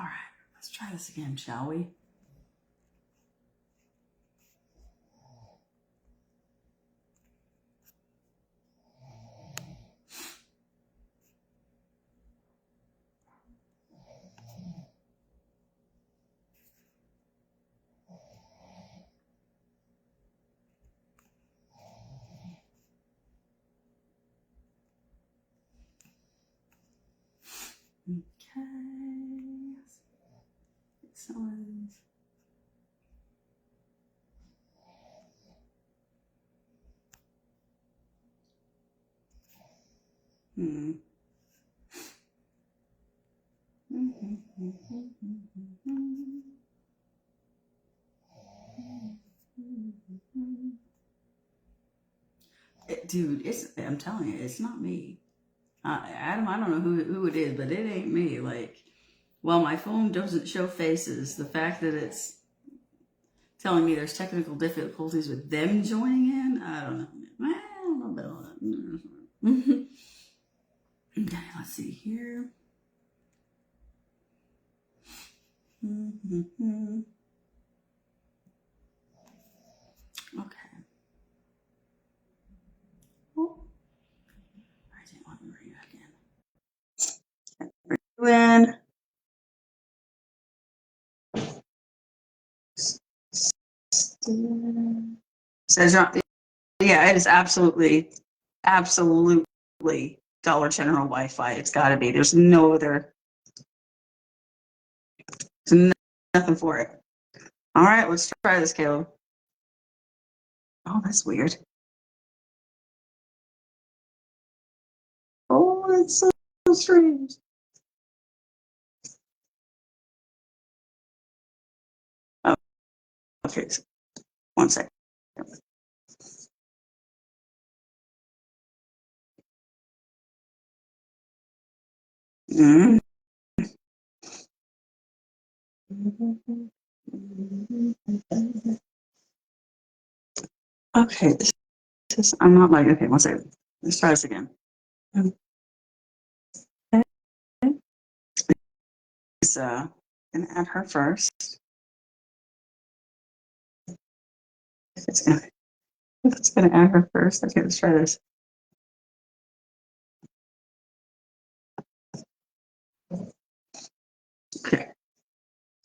All right, let's try this again, shall we? Okay. Some of these. Dude, I'm telling you, it's not me. Adam, I don't know who it is, but it ain't me. Like, well, my phone doesn't show faces. The fact that it's telling me there's technical difficulties with them joining in, I don't know. I don't know about all that. Okay, let's see here. Okay. Oh, I didn't want to read that again. Says, yeah, it is absolutely Dollar General Wi-Fi. It's got to be. There's no other. There's nothing for it. All right, let's try this, Caleb. Oh, that's weird. Oh, it's so strange. Oh, okay. 1 second. Okay, I'm not like, okay, 1 second. Let's try this again. Okay. So, I'm gonna add her first. If it's gonna add her first, okay, let's try this. Okay,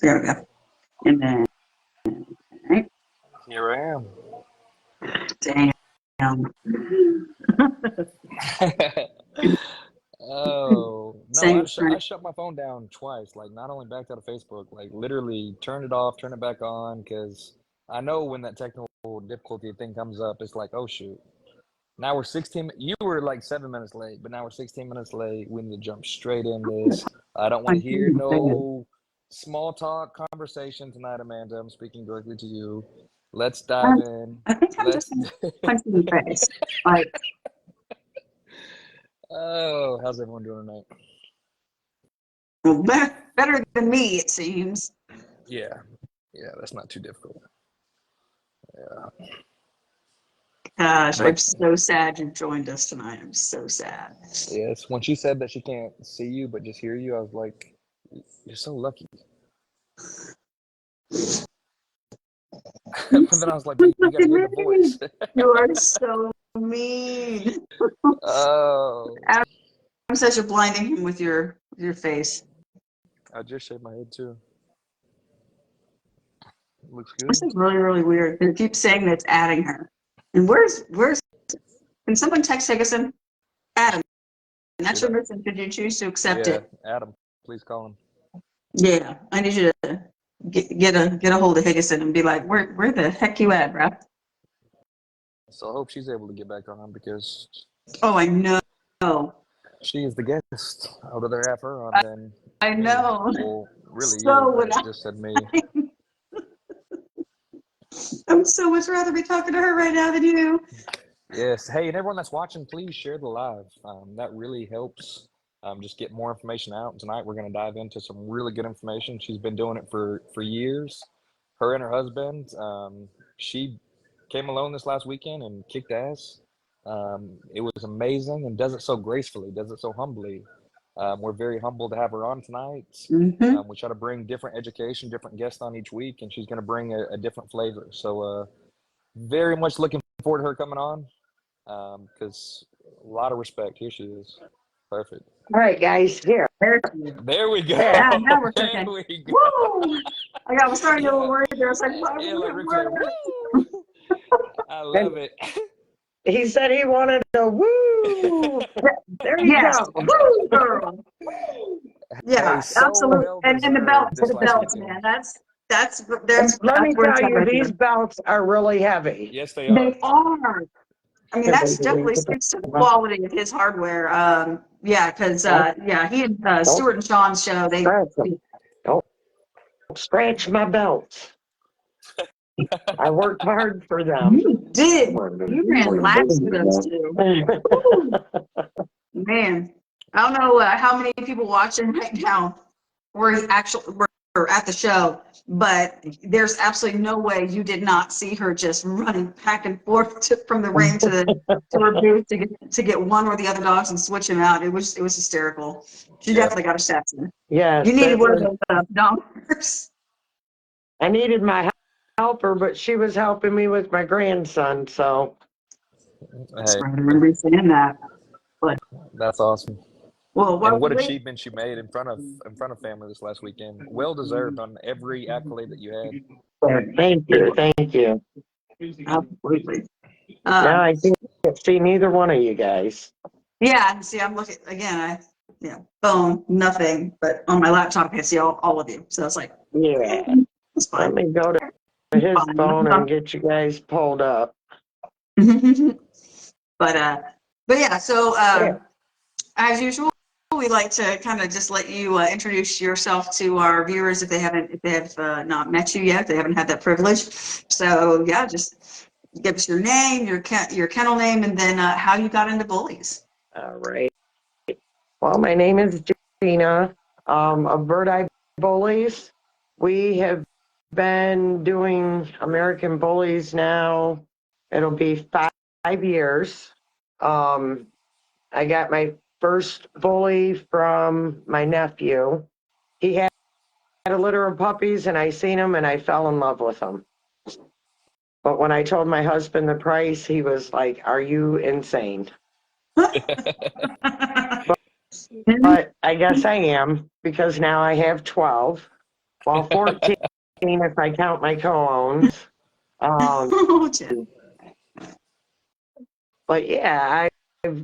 there we go. And then, okay. Here I am. Damn. Oh, no, Same. I shut my phone down twice. Like, not only backed out of Facebook, like, literally turned it off, turn it back on, because I know when that technical difficulty thing comes up, it's like, oh, shoot. Now we're 16, you were like 7 minutes late, but now we're 16 minutes late. We need to jump straight in this. I don't want to hear no small talk conversation tonight, Amanda. I'm speaking directly to you. Let's dive in. I think I'm just punching the face. Like, oh, how's everyone doing tonight? well, better than me, it seems. Yeah, that's not too difficult. Yeah. Gosh, I'm so sad you joined us tonight. I'm so sad. Yes, when she said that she can't see you but just hear you, I was like, you're so lucky. But then I was like, but you gotta hear the voice. You are so mean. Oh. I'm such a blinding him with your face. I just shaved my head too. Looks good. This is really, really weird. It keeps saying that it's adding her. And where's can someone text Higginson? Adam. That's your mission. Should you choose to accept it? Adam, please call him. Yeah, I need you to get a hold of Higginson and be like, where the heck you at, bro? So I hope she's able to get back on because I know. She is the guest. I would rather have her on than I know. Well, really, so you just said me. I would so much rather be talking to her right now than you. Yes. Hey, and everyone that's watching, please share the live. That really helps just get more information out. Tonight, we're going to dive into some really good information. She's been doing it for years. Her and her husband. She came alone this last weekend and kicked ass. It was amazing and does it so gracefully, does it so humbly. We're very humbled to have her on tonight. Mm-hmm. We try to bring different education, different guests on each week, and she's going to bring a different flavor. So very much looking forward to her coming on because a lot of respect. Here she is. Perfect. All right, guys, here. There we go. Yeah, now we're There cooking. we go. Woo! I was starting to get a little Yeah. worried there. I was like, Yeah, like Rick said, woo! I love it. He said he wanted a woo. There you yes, go. woo, girl. Yeah, Hey, so absolutely. well And the deserved belts, this the last belts, weekend. man. That's Let me where it's tell at you, right these there. belts are really heavy. Yes, they are. They are. I mean, that's definitely speaks to the quality of his hardware. Yeah, because he and Stuart and Sean's show, they Don't scratch my belts. I worked hard for them. you did. You ran laps for those two. Woo. Man, I don't know how many people watching right now were at the show, but there's absolutely no way you did not see her just running back and forth from the ring to her booth to get one or the other dogs and switch them out. It was hysterical. She definitely got a Stetson. Yes, You needed one of those donkers. I needed my helper, but she was helping me with my grandson, so. Hey, I remember you saying that. But that's awesome. well, And what achievement you made in front of family this last weekend. Well deserved on every accolade that you had. Thank you. Absolutely. Now I can't see neither one of you guys. Yeah, see, I'm looking again. Phone, nothing, but on my laptop, I can see all of you. So it's like, Yeah. it's Let fine. me go to his phone and get you guys pulled up. but yeah. So Yeah. as usual, we like to kind of just let you introduce yourself to our viewers if they have not met you yet, if they haven't had that privilege. So yeah, just give us your name, your kennel name, and then how you got into bullies. All right. Well, my name is Jeanna of Birdeye Bullies. We have been doing American Bullies now. It'll be 5 years. I got my first bully from my nephew. He had a litter of puppies, and I seen him, and I fell in love with him. But when I told my husband the price, he was like, "Are you insane?" But I guess I am, because now I have 12. Well, 14 if I count my co-owns. But yeah,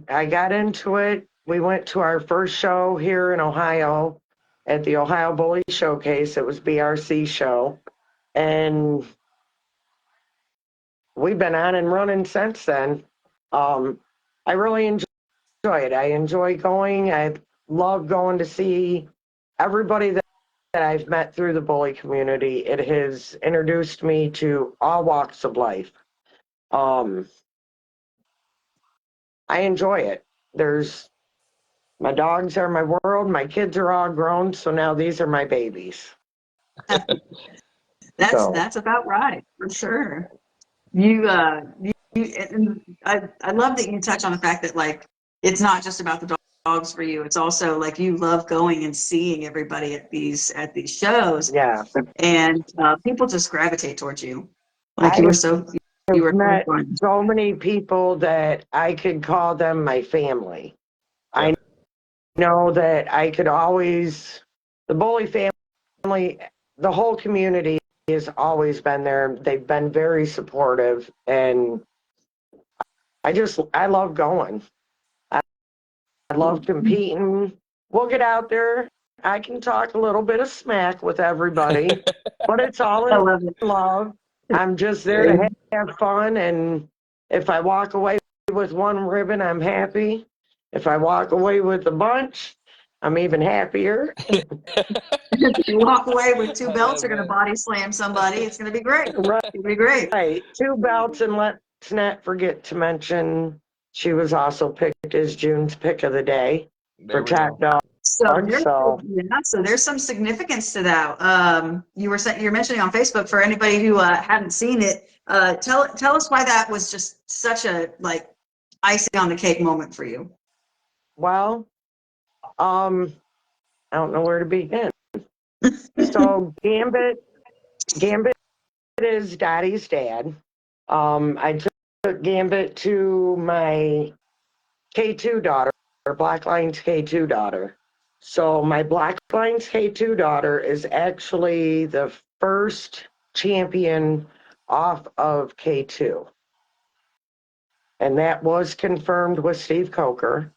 I got into it. We went to our first show here in Ohio at the Ohio Bully Showcase. It was BRC show. And we've been on and running since then. I really enjoy it. I enjoy going. I love going to see everybody that I've met through the bully community. It has introduced me to all walks of life. I enjoy it. My dogs are my world. My kids are all grown, so now these are my babies. That's about right, for sure. And I love that you touch on the fact that like it's not just about the dogs for you. It's also like you love going and seeing everybody at these shows. Yeah. And people just gravitate towards you. Like I've you were met so many people that I could call them my family. Yeah. I know that I could always, the bully family, the whole community has always been there. They've been very supportive, and I love going. I love competing. We'll get out there. I can talk a little bit of smack with everybody, but it's all in love. I'm just there to have fun, and if I walk away with one ribbon, I'm happy. If I walk away with a bunch, I'm even happier. If you walk away with 2 belts, you're going to body slam somebody. It's going to be great. Right. It's going to be great. Right. 2 belts, and let's not forget to mention she was also picked as June's pick of the day for top dog. So there's some significance to that. You're mentioning on Facebook, for anybody who hadn't seen it. Tell us why that was just such a like icing on the cake moment for you. Well, I don't know where to begin. So Gambit is Daddy's dad. I took Gambit to my K2 daughter, or Black Lions K2 daughter. So my Black Lions K2 daughter is actually the first champion off of K2. And that was confirmed with Steve Coker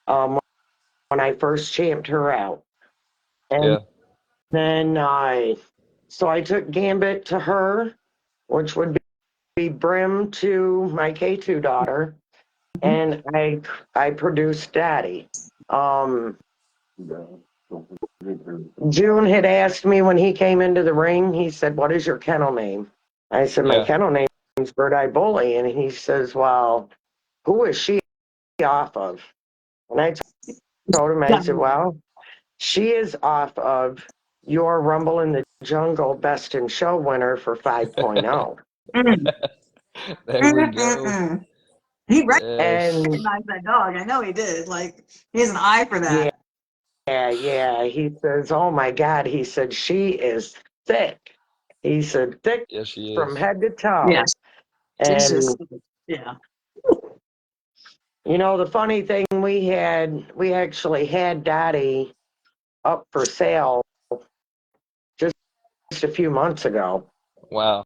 when I first champed her out. And then so I took Gambit to her, which would be Brim to my K2 daughter, and I produced Daddy. June had asked me when he came into the ring, he said, "What is your kennel name?" I said, "My kennel name is Birdeye Bully." And he says, "Well, who is she off of?" And I told him, I said, "Well, she is off of your Rumble in the Jungle Best in Show winner for 5.0. There we go. He Yes. recognized that dog. I know he did. Like, he has an eye for that. Yeah. He says, "Oh my God." He said, "She is thick." He said, "Thick Yes, she from is. head to toe." Yes. She's And just, yeah. you know, the funny thing, we actually had Dottie up for sale just a few months ago. Wow.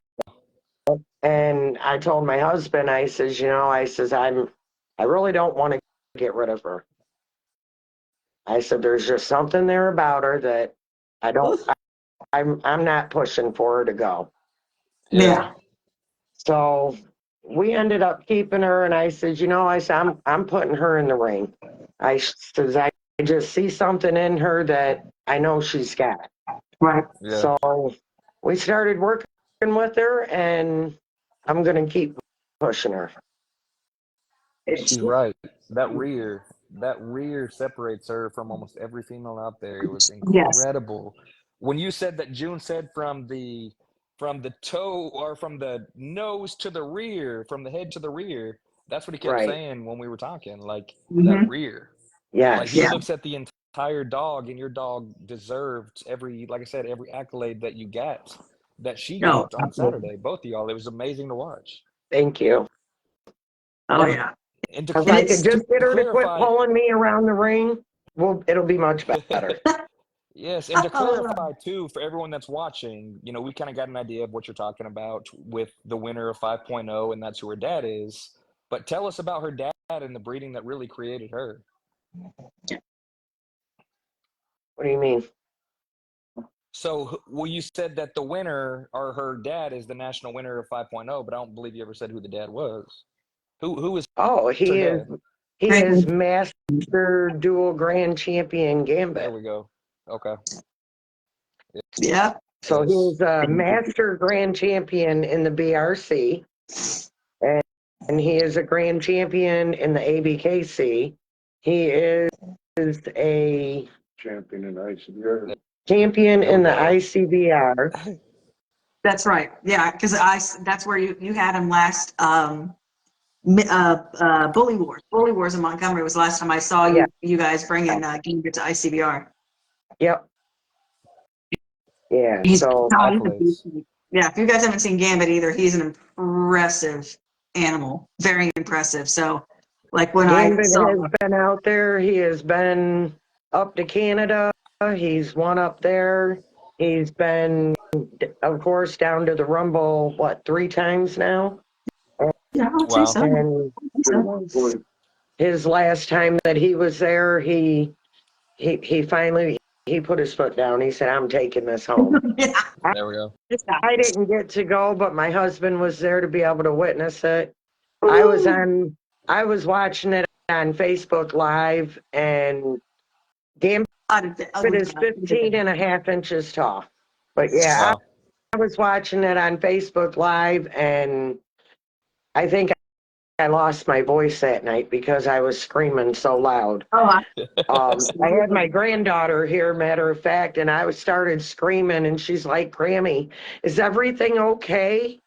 And I told my husband, I says, I really don't want to get rid of her. I said, there's just something there about her that I'm not pushing for her to go. Yeah. So we ended up keeping her, and I said, I'm putting her in the ring. I says, I just see something in her that I know she's got. Right. Yeah. So we started working with her, and I'm going to keep pushing her. She's right. That rear separates her from almost every female out there. It was incredible. Yes. When you said that June said from the toe, or from the nose to the rear, from the head to the rear, that's what he kept saying when we were talking, like that rear. Yeah. Like he looks at the entire dog, and your dog deserved every accolade that you got, that she got on Saturday. Both of y'all. It was amazing to watch. Thank you. Oh, yeah. And if I could just get her to quit pulling me around the ring, it'll be much better. Yes, and to clarify too, for everyone that's watching, we kind of got an idea of what you're talking about with the winner of 5.0, and that's who her dad is. But tell us about her dad and the breeding that really created her. What do you mean? So, well, you said that the winner, or her dad, is the national winner of 5.0, but I don't believe you ever said who the dad was. Who is? Oh, he is Master Dual Grand Champion Gambit. There we go. Okay. Yeah. So he's a Master Grand Champion in the BRC, and he is a Grand Champion in the ABKC. He is a champion in ICBR. Champion in the ICBR. That's right. Yeah, because that's where you had him last. Bully Wars. Bully Wars in Montgomery was the last time I saw you guys bringing Gambit to ICBR. Yep. Yeah. If you guys haven't seen Gambit either, he's an impressive animal. Very impressive. So, like when Gambit has been out there, he has been up to Canada. He's won up there. He's been, of course, down to the Rumble, 3 times now? Yeah, I would say so. And his last time that he was there, he finally put his foot down. He said, "I'm taking this home." There we go. I didn't get to go, but my husband was there to be able to witness it. I was watching it on Facebook Live, and Gambit is 15 and a half inches tall. But yeah, I was watching it on Facebook Live, and I think I lost my voice that night because I was screaming so loud. I had my granddaughter here, matter of fact, and I started screaming, and she's like, "Grammy, is everything okay?"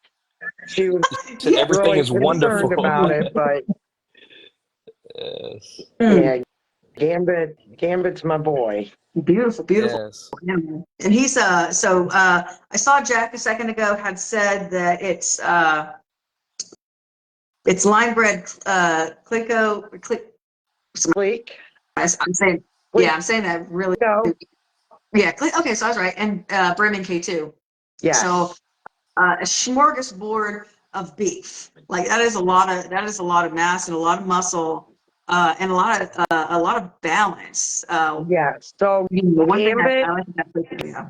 She was everything really is concerned wonderful about it, but yes. Yeah, Gambit's my boy. Beautiful, beautiful. Yes. And he's I saw Jack a second ago had said that it's line bred Sleek. I'm saying I'm saying that really Go. okay, so I was right. And Bremen K2. Yeah. So a smorgasbord of beef. Like that is a lot of mass and a lot of muscle and a lot of balance. Yeah. So One thing I like about yeah.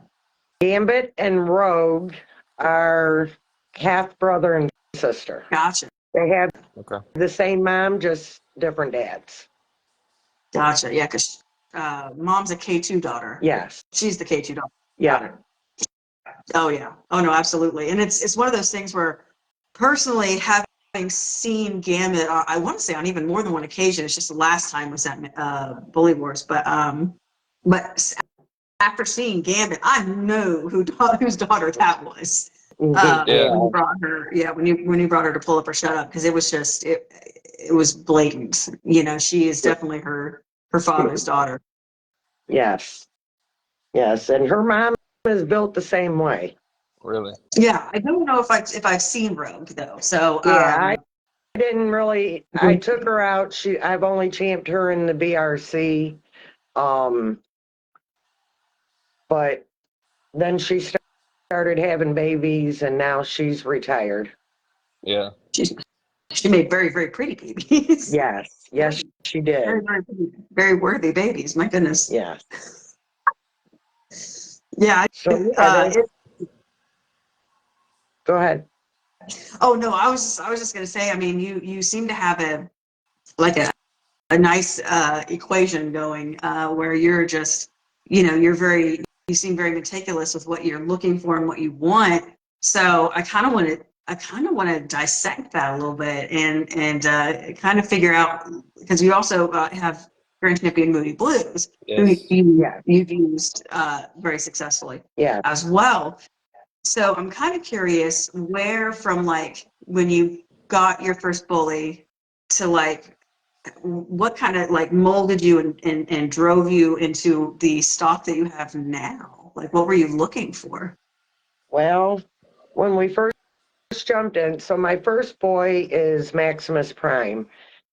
Gambit and Rogue are half brother and sister. Gotcha. They have Okay. the same mom, just different dads. Gotcha. Yeah, because mom's a K2 daughter. Yes. She's the K2 daughter. Yeah. Oh yeah. Oh no, absolutely. And it's one of those things where personally having seen Gambit, I want to say on even more than one occasion. It's just the last time was at Bully Wars, but after seeing Gambit, I know whose daughter that was. Yeah. When you brought her, when you brought her to pull up or shut up, because it was just it was blatant. You know, she is definitely her father's daughter. Yes. Yes. And her mom is built the same way. Really? Yeah, I don't know if I've seen Rogue though. So Yeah, I didn't really. I took her out. I've only champed her in the BRC. But then she started having babies, and now she's retired. Yeah. She made very, very pretty babies. Yes, yes, she did. Very, very, very worthy babies. My goodness. Yes. Yeah. So go ahead. Oh no, I was just gonna say. I mean, you seem to have a nice equation going where you're just you seem very meticulous with what you're looking for and what you want. So I kind of want to dissect that a little bit and kind of figure out, because you also have Grand Champion Moody Blues, Yes. who you've used very successfully as well. So I'm kind of curious where from like when you got your first bully to like what kind of like molded you and drove you into the stock that you have now? Like what were you looking for? Well, when we first jumped in, so my first boy is Maximus Prime,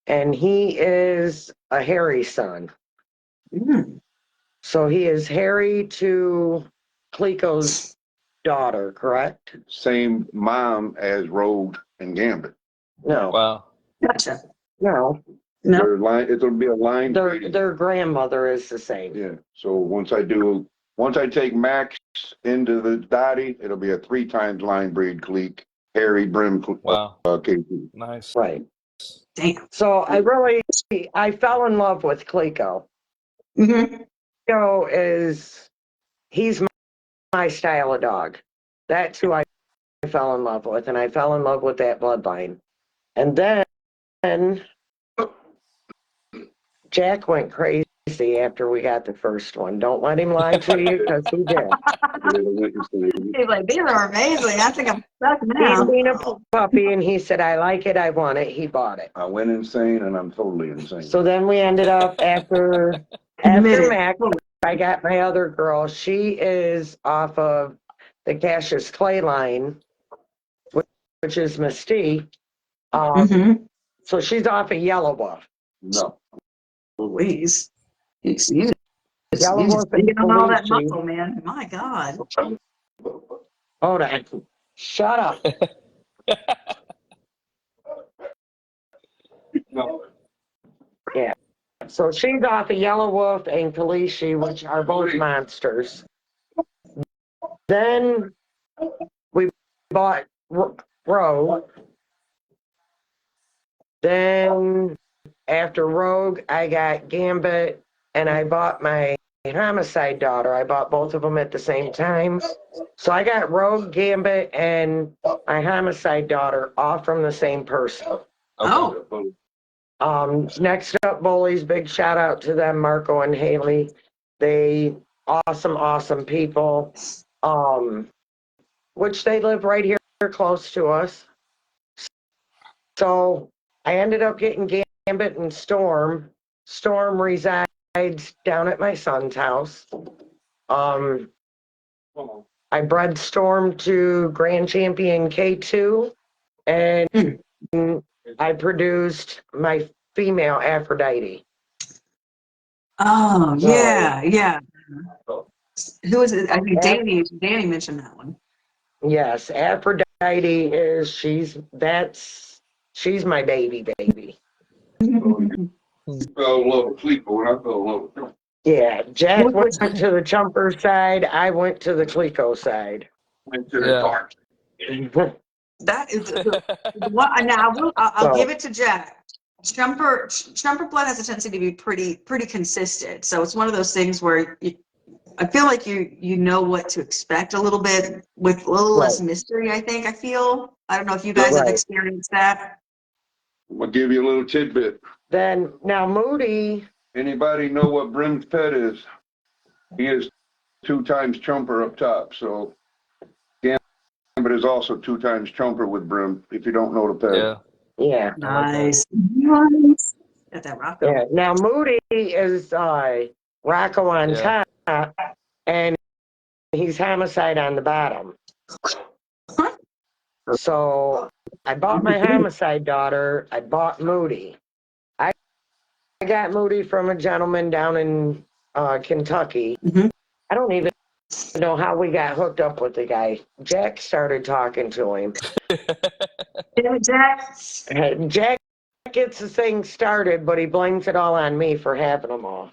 and he is a hairy son. Mm. So he is hairy to Clico's daughter, correct? Same mom as Rogue and Gambit. No. Wow. Gotcha. No. It'll be a line. Their grandmother is the same. Yeah. So once I take Max into the Dottie, it'll be a 3 times line breed clique, hairy brim. Wow. KP. Nice. Right. Damn. So I fell in love with Clico. Mm-hmm. Clico he's my style of dog. That's who I fell in love with, and I fell in love with that bloodline. And then Jack went crazy after we got the first one. Don't let him lie to you, because he did. He's like, these are amazing. I think I'm stuck now. He's been a puppy, and he said, I like it, I want it. He bought it. I went insane, and I'm totally insane. So then we ended up after Mac, I got my other girl. She is off of the Cassius Clay line, which is Mystique. So she's off of Yellow Wolf. No. Louise. You Yellow Wolf and digging on all that Felici. muscle, man. My God. Hold on. Shut up. No. Yeah. So she's off of Yellow Wolf and Kalishi, which are both monsters. Then we bought Rogue. Then after Rogue, I got Gambit, and I bought my Homicide daughter. I bought both of them at the same time. So I got Rogue, Gambit, and my Homicide daughter all from the same person. Okay. Oh. Next up, Bullies, big shout out to them, Marco and Haley. They awesome people. Which they live right here close to us. So I ended up getting Gambit and Storm. Storm resides down at my son's house. I bred Storm to Grand Champion K2, and I produced my female Aphrodite. Oh, So, yeah. Who is it? I think Danny mentioned that one. yes, Aphrodite is she's my baby. Fell in love with Cleco and I fell in love with him. Yeah, Jack went to the Chumper side. I went to the Cleco side. Went to the Yeah. dark. That is the one. Now I'll give it to Jack. Jumper blood has a tendency to be pretty consistent. So it's one of those things where I feel like you know what to expect a little bit with a little less mystery. I don't know if you guys have experienced that. I'm gonna give you a little tidbit. Then now Moody. Anybody know what Brim's pet is? He is 2 times Chumper up top. So Gambit is also 2 times Chumper with Brim. If you don't know the pet. Yeah. Yeah. Nice. Nice. Got that Rocco. Yeah. Now Moody is Rocco on top, and he's Homicide on the bottom. So I bought my Homicide daughter. I bought Moody. I got Moody from a gentleman down in Kentucky. Mhm. I don't even know how we got hooked up with the guy. Jack started talking to him. Jack. Jack gets the thing started, but he blames it all on me for having them all.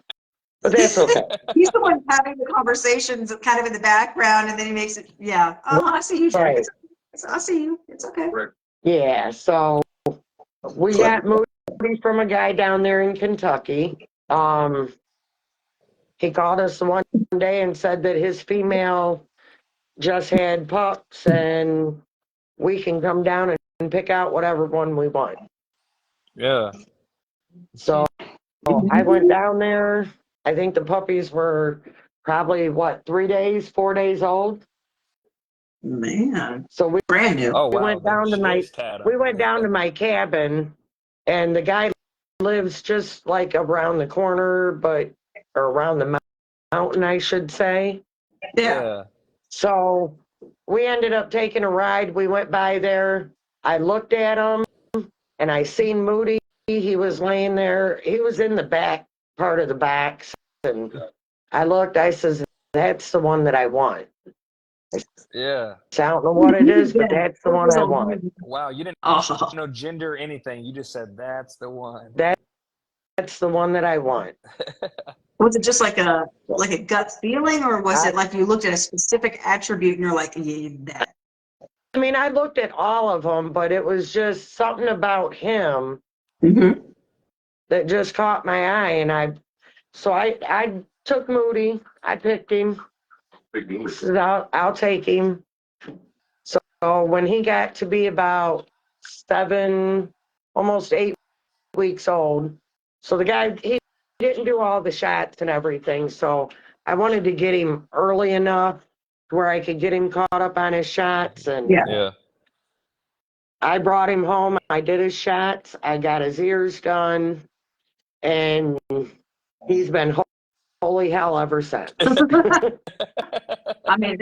But that's okay. He's the one having the conversations kind of in the background, and then he makes it. Yeah. I see you, Jack. Right. I see you. It's okay. Yeah, so we got Moody from a guy down there in Kentucky. He called us one day and said that his female just had pups and we can come down and pick out whatever one we want. Yeah. So I went down there. I think the puppies were probably 4 days old. Man. So we Brand new. Oh, wow. went down to my cabin, and the guy lives just like around the corner, or around the mountain, I should say. Yeah. So we ended up taking a ride. We went by there. I looked at him, and I seen Moody. He was laying there. He was in the back part of the box, and I looked. I says, "That's the one that I want." Yeah. So I don't know what it is, but that's the one I want. Wow. You didn't Oh. know gender, anything. You just said that's the one. That's the one that I want. Was it just like a gut feeling, or was it like you looked at a specific attribute and you're like, yeah, that? I mean, I looked at all of them, but it was just something about him that just caught my eye, and I took Moody. I picked him. Said, I'll take him. So when he got to be about 7, almost 8 weeks old, so the guy, he didn't do all the shots and everything, so I wanted to get him early enough where I could get him caught up on his shots. And Yeah. I brought him home. I did his shots. I got his ears done, and he's been holy hell ever since. I mean,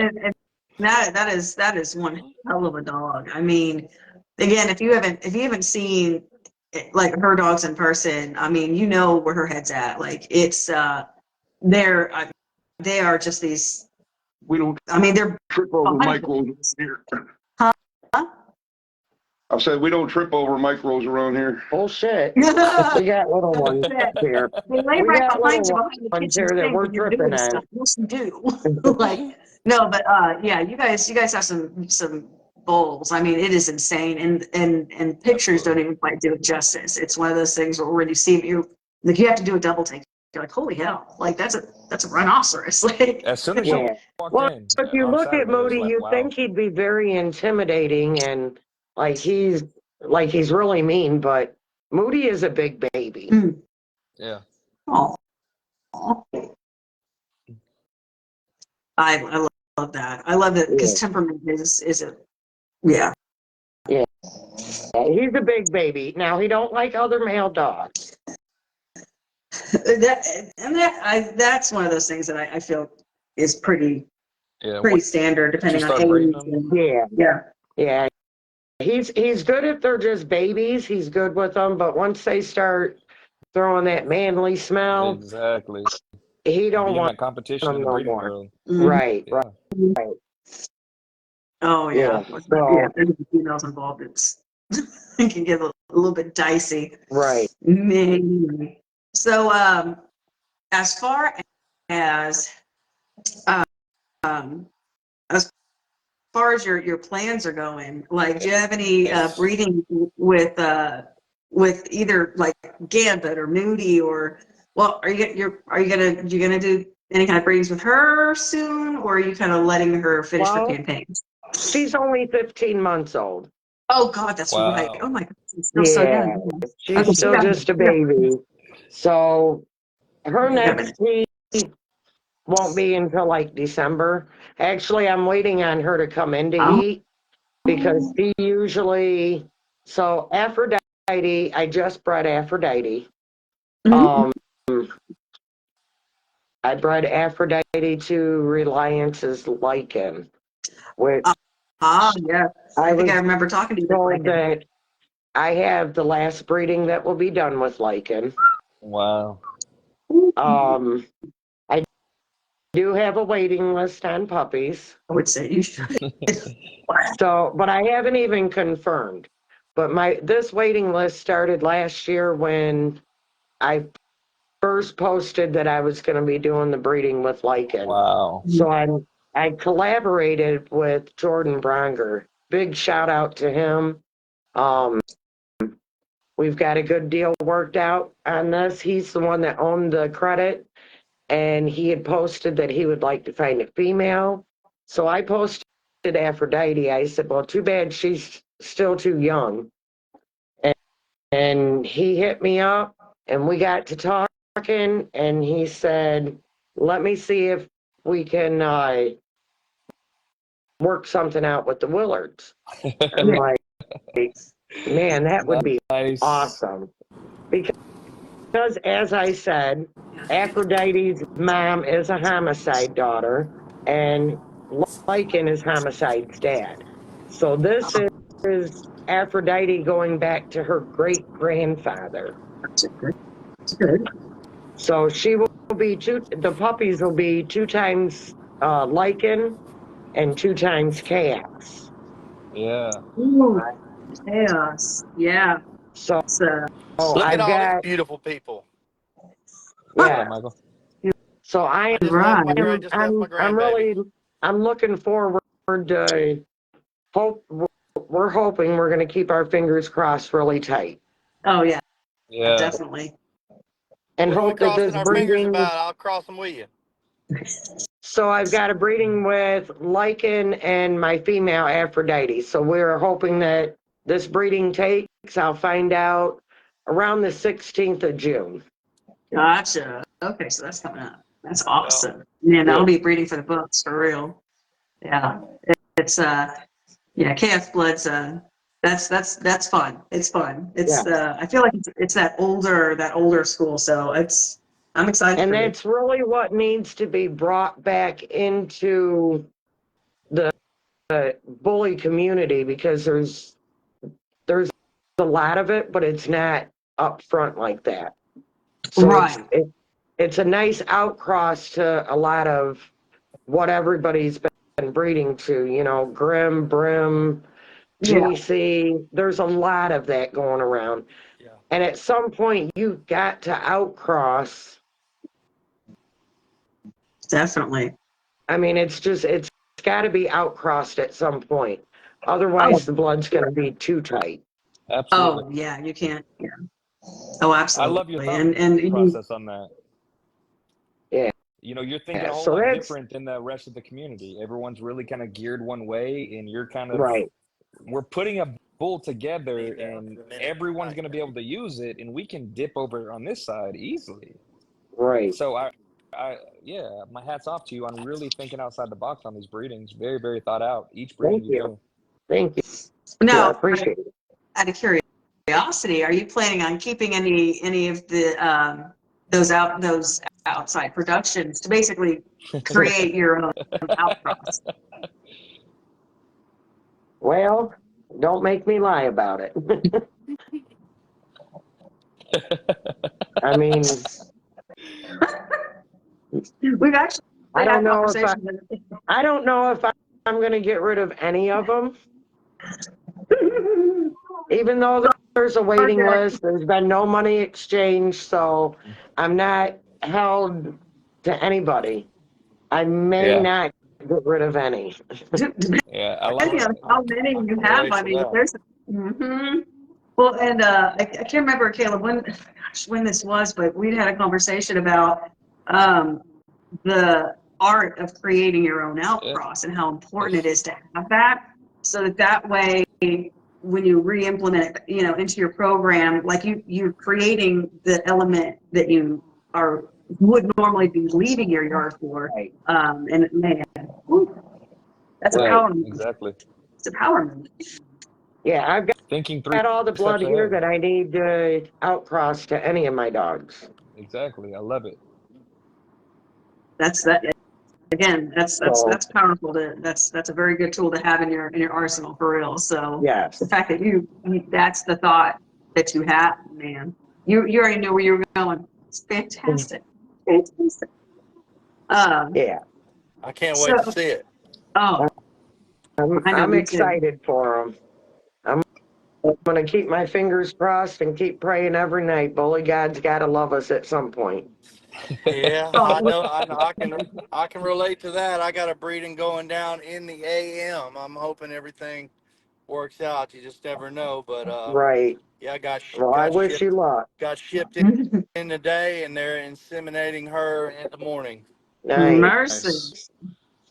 that is one hell of a dog. I mean, again, if you haven't seen like her dogs in person, I mean, you know where her head's at. Like it's they are just these. We don't I mean, they're trip over micros here. Huh? I said we don't trip over micros around here. Bullshit. We got little ones here. They lay We right got behind you little behind the ones kitchen here that sink we're when you're tripping doing on. stuff. Yes, you do. Like no, but yeah, you guys have some bowls. I mean, it is insane, and pictures don't even quite do it justice. It's one of those things where when you see you have to do a double take. You're like, holy hell! Like that's a rhinoceros. Like As soon as you walked in. If you on look Saturday, at it was Moody, like, you wow. think he'd be very intimidating and like he's really mean, but Moody is a big baby. Yeah. oh. I love that. I love it because temperament is a yeah. Yeah, he's a big baby. Now he don't like other male dogs. That's one of those things that I feel is pretty Yeah. standard, Once you depending on start breeding age. them, And, Yeah, yeah. yeah. He's good if they're just babies. He's good with them, but once they start throwing that manly smell, exactly. he don't Be in want that competition in them the no breeding more. early. Mhm. Right, Yeah. right. Oh Yeah. yeah. Yeah. So If there's females involved, it can get a little bit dicey. right. Maybe. So as far as um, as far as your plans are going, like, do you have any Yes. breeding with either like Gambit or Moody, or well, are you gonna do any kind of breedings with her soon, or are you kind of letting her finish her Well, campaigns? she's only 15 months old. Oh God, that's right. Wow. Oh my God, it's still so Yeah, young. she's Okay, so still just a baby. So her you got a minute. next heat won't be until like December. Actually, I'm waiting on her to come into Oh. heat because she usually, so Aphrodite, I just bred Aphrodite. Mhm. I bred Aphrodite to Reliance's lichen, which Yeah. I I think I was remember talking to you about told like it. that I have the last breeding that will be done with lichen. Wow. Um, I do have a waiting list on puppies. I would say you should. So, but I haven't even confirmed. But this waiting list started last year when I first posted that I was going to be doing the breeding with lichen. Wow. So I collaborated with Jordan Bronger. Big shout out to him. We've got a good deal worked out on this. He's the one that owned the credit, and he had posted that he would like to find a female. So I posted Aphrodite. I said, well, too bad she's still too young. And he hit me up, and we got to talking, and he said, let me see if we can work something out with the Willards. I'm like, man, that would be Nice. awesome. Because as I said, Aphrodite's mom is a homicide daughter, and Lycan is homicide's dad. So this is Aphrodite going back to her great grandfather. That's good. So she will be the puppies will be 2 times Lycan and 2 times Chaos. Yeah. Ooh, chaos. Yeah. So Look at I've all these got, beautiful people. What yeah. up, Michael? So I I just left my Right. I'm grandbaby. really, I'm looking forward to we're hoping we're going to keep our fingers crossed really tight Oh yeah, Yeah. definitely. and What are we hope that crossing this our fingers breeding. about? I'll cross them with you. So I've got a breeding with Lycan and my female Aphrodite. So we're hoping that this breeding takes. I'll find out around the 16th of June. Gotcha. Okay, so that's coming up. That's Yeah. awesome. Man, that'll be breeding for the books for real. Yeah. It's yeah, chaos blood's that's fun. It's fun. It's I feel like it's that older school, so I'm excited And for you. that's really what needs to be brought back into the bully community, because there's a lot of it, but it's not up front like that. So Right. it's a nice outcross to a lot of what everybody's been breeding to, Grim, Brim, Yeah. GC. There's a lot of that going around. Yeah. And at some point, you've got to outcross. Definitely. I mean, it's got to be outcrossed at some point. Otherwise, the blood's going to be too tight. Absolutely. Oh yeah, you can't. Yeah. Oh, I absolutely. love your thought and process on that. Yeah. You're thinking a whole So lot that's different than the rest of the community. Everyone's really kind of geared one way, and you're kind of right. we're putting a bull together, and everyone's going to be able to use it, and we can dip over on this side easily. Right. So yeah, my hat's off to you on really thinking outside the box on these breedings. Very, very thought out. Each breeding Thank you. do. Thank you. now, I appreciate it. out of curiosity, are you planning on keeping any of the those outside productions to basically create your own outcross. Well, don't make me lie about it. I mean, We've actually I had don't know if conversations. I don't know if I'm going to get rid of any of them. Even though there's a waiting list, there's been no money exchanged, so I'm not held to anybody. I may Yeah. not get rid of any. Yeah, I like Depending on how many you have, relate I to mean, that. there's. Mhm. Well, and I can't remember, Caleb, when this was, but we'd had a conversation about the art of creating your own outcross and how important it is to have that, so that way, when you re-implement it, you know, into your program, like you're creating the element that you would normally be leaving your yard for. Right. And man, whew, that's a Right, power move. exactly. It's a power move. Yeah, I've Thinking got all the blood steps here ahead. that I need to outcross to any of my dogs. Exactly. I love it. That's that. Again, that's powerful. That's a very good tool to have in your arsenal for real. So Yes. the fact that that's the thought that you have, man, you already knew where you were going. It's fantastic. Fantastic. Yeah. I can't wait to see it. Oh, I know, I'm me too. excited for them. I'm going to keep my fingers crossed and keep praying every night. Bully God's got to love us at some point. Yeah, Oh, I know. I can relate to that. I got a breeding going down in the AM. I'm hoping everything works out. You just never know. But Right. yeah, Well, I wish you luck. got shipped in the day, and they're inseminating her in the morning. Nice. Mercy. Nice.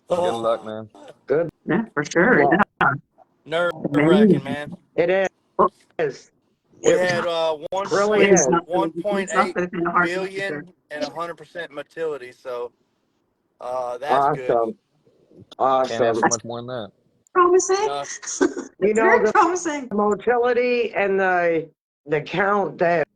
Good luck, man. Good Yeah, for sure. luck. Yeah. Nerve wracking, man. It is. We It had really is. It's not for the 1.8 kind of heart. billion and 100% motility. So that's good. Awesome. Can't ask Awesome. for much more than that. Promising. Uh, You know, Very the promising. motility and the count that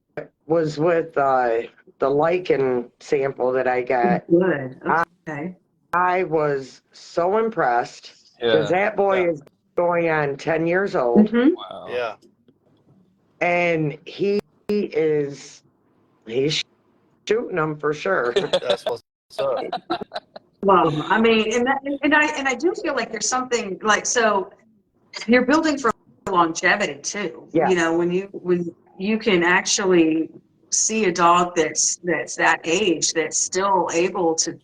was with the lichen sample that I got, Good. Okay. I was so impressed because Yeah. that boy Yeah. is going on 10 years old, Mm-hmm. Wow. yeah. and he's shooting them for sure. That's what's up. Well, I mean, and I do feel like there's something like, so you're building for longevity too. Yeah. You know, when you can actually see a dog that's that age that's still able to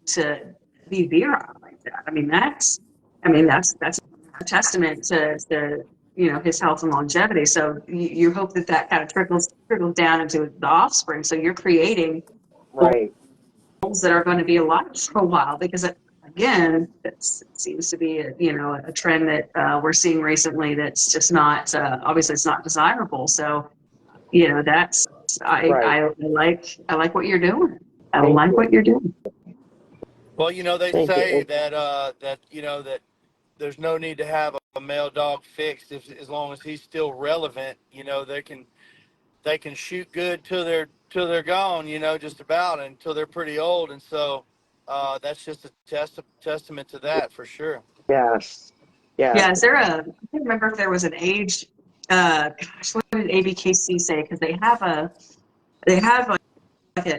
be virile like that. I mean, that's a testament to you know, his health and longevity. So you hope that kind of trickles down into the offspring. So you're creating Right. bulls that are going to be alive for a while, because again, it seems to be a trend that we're seeing recently that's just not obviously it's not desirable. So you know, that's I like what you're doing. I Thank like you. what you're doing. Well, you know, they Thank say you. that you know that there's no need to have a male dog fixed as long as he's still relevant. You know, they can shoot good till they're gone. You know, just about until they're pretty old, and so that's just a testament to that for sure. Yes. Yeah, Yeah. is there I can't remember if there was an age, gosh, what did ABKC say? Because they have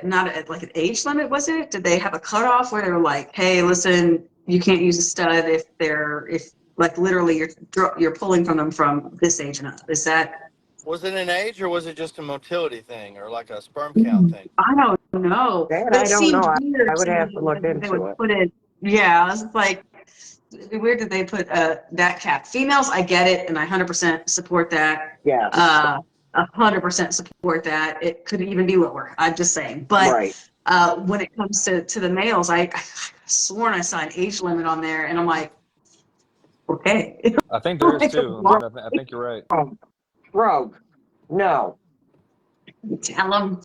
not like an age limit, was it? Did they have a cutoff where they were like, hey, listen, you can't use a stud if like literally you're pulling from them from this age and up? Is that? Was it an age or was it just a motility thing or like a sperm count thing? I don't know. That But I it don't know. seemed weird I would to have me to look that they into would it. put it. Yeah, I was like, it'd be weird that they put that cap. Females, I get it, and I 100% support that. Yes. 100% support that. It could even be lower. I'm just saying. But Right. when it comes to the males, I sworn I saw an age limit on there, and I'm like, okay. I think there is too. I think you're right. Rogue. No. Tell them.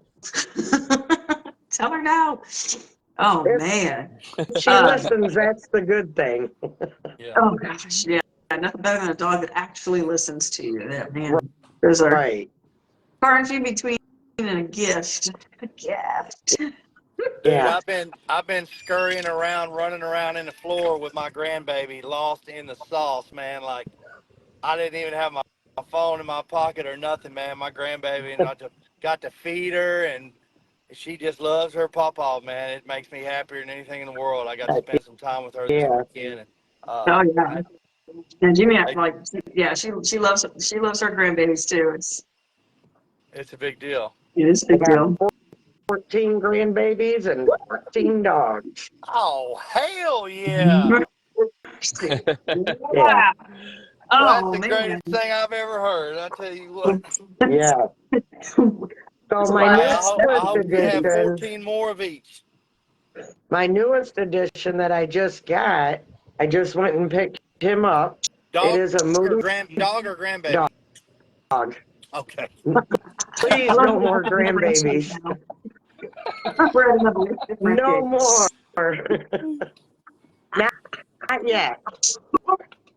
Tell her now. Oh, If man. she listens, that's the good thing. Yeah. Oh, gosh. Yeah. Nothing better than a dog that actually listens to you. That, man. Those are Right. far and few between and a gift. A gift. Dude, Yeah. I've been scurrying around, running around in the floor with my grandbaby, lost in the sauce, man. Like I didn't even have my phone in my pocket or nothing, man. My grandbaby, and I just got to feed her, and she just loves her pawpaw, man. It makes me happier than anything in the world. I got to spend some time with her this Yeah. weekend, and Oh yeah. And Jimmy, I- like, yeah, she loves her grandbabies too. it's a big deal. It is a I big got deal. 14 grandbabies and 14 dogs. Oh hell yeah! Yeah. Wow. Well, that's Oh the man. greatest thing I've ever heard. I tell you what. Yeah. So There's a my lot Hey, of I newest hope you have edition, 14 more of each. that I just got, I just went and picked him up. It Dog is a or Moody dog or grandbaby? dog. Okay. I Please, love no that more whole franchise grandbabies. now. We're at another different No kid. more. Not yet.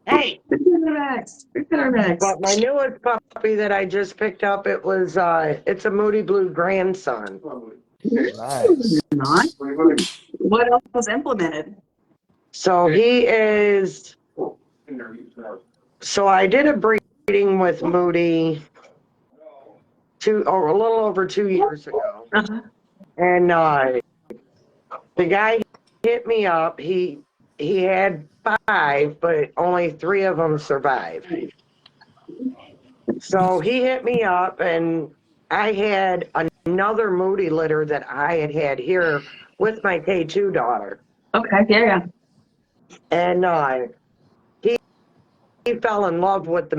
Hey, Look at our next. Look at our next. but my newest puppy that I just picked up, it's a Moody Blue grandson. Nice. Nice. What else was implemented? So so I did a breeding with Moody a little over 2 years ago. Uh-huh. And the guy hit me up. He had 5, but only 3 of them survived. So he hit me up, and I had another Moody litter that I had here with my K2 daughter. Okay, yeah. And he fell in love with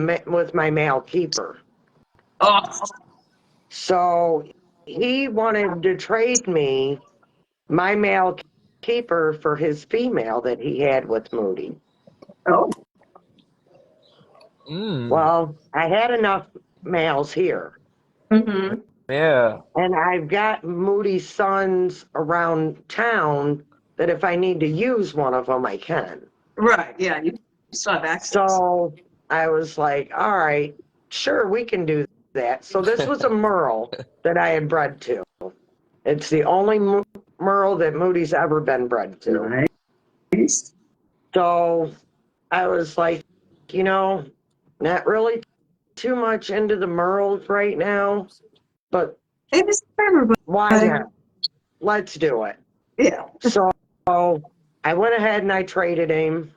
my male keeper. Oh, So he wanted to trade me my male keeper for his female that he had with Moody. oh. Well, I had enough males here, Mm-hmm. Yeah. and I've got Moody's sons around town that if I need to use one of them, I can. Right, yeah, you still have access. So I was like, all right, sure, we can do that. So this was a Merle that I had bred to. It's the only Merle that Moody's ever been bred to. Nice. So I was like, not really too much into the Merles right now, but Hey, this is for everybody. why not? Let's do it. Yeah. So I went ahead and I traded him.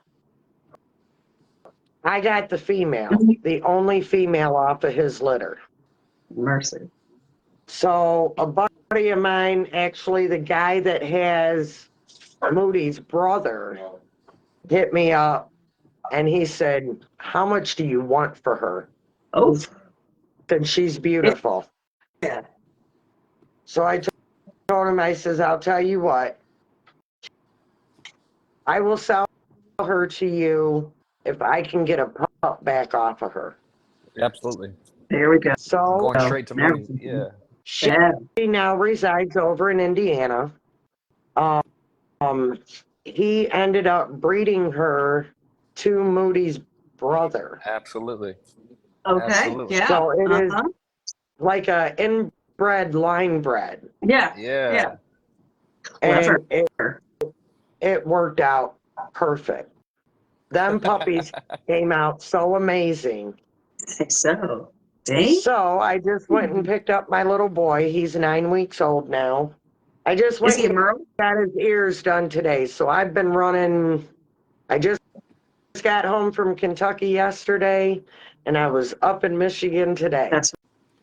I got the female, the only female off of his litter. Mercy. So a buddy of mine, actually the guy that has Moody's brother, hit me up and he said, how much do you want for her? Oh, He said, she's beautiful. yeah. So I told him, I says, I'll tell you what, I will sell her to you if I can get a pup back off of her. Absolutely. There we go. So Going straight to Now- Moody. Yeah. she Yeah. now resides over in Indiana. He ended up breeding her to Moody's brother. Absolutely. Okay. Absolutely. Yeah. So it is Uh-huh. like a inbred line bred. Yeah. Yeah. Yeah. And Clever. it worked out perfect. Them puppies came out so amazing. So, see? So I just went and picked up my little boy. He's 9 weeks old now. I just Is went he a and Merle? got his ears done today. So I've been running. I just got home from Kentucky yesterday, and I was up in Michigan today. That's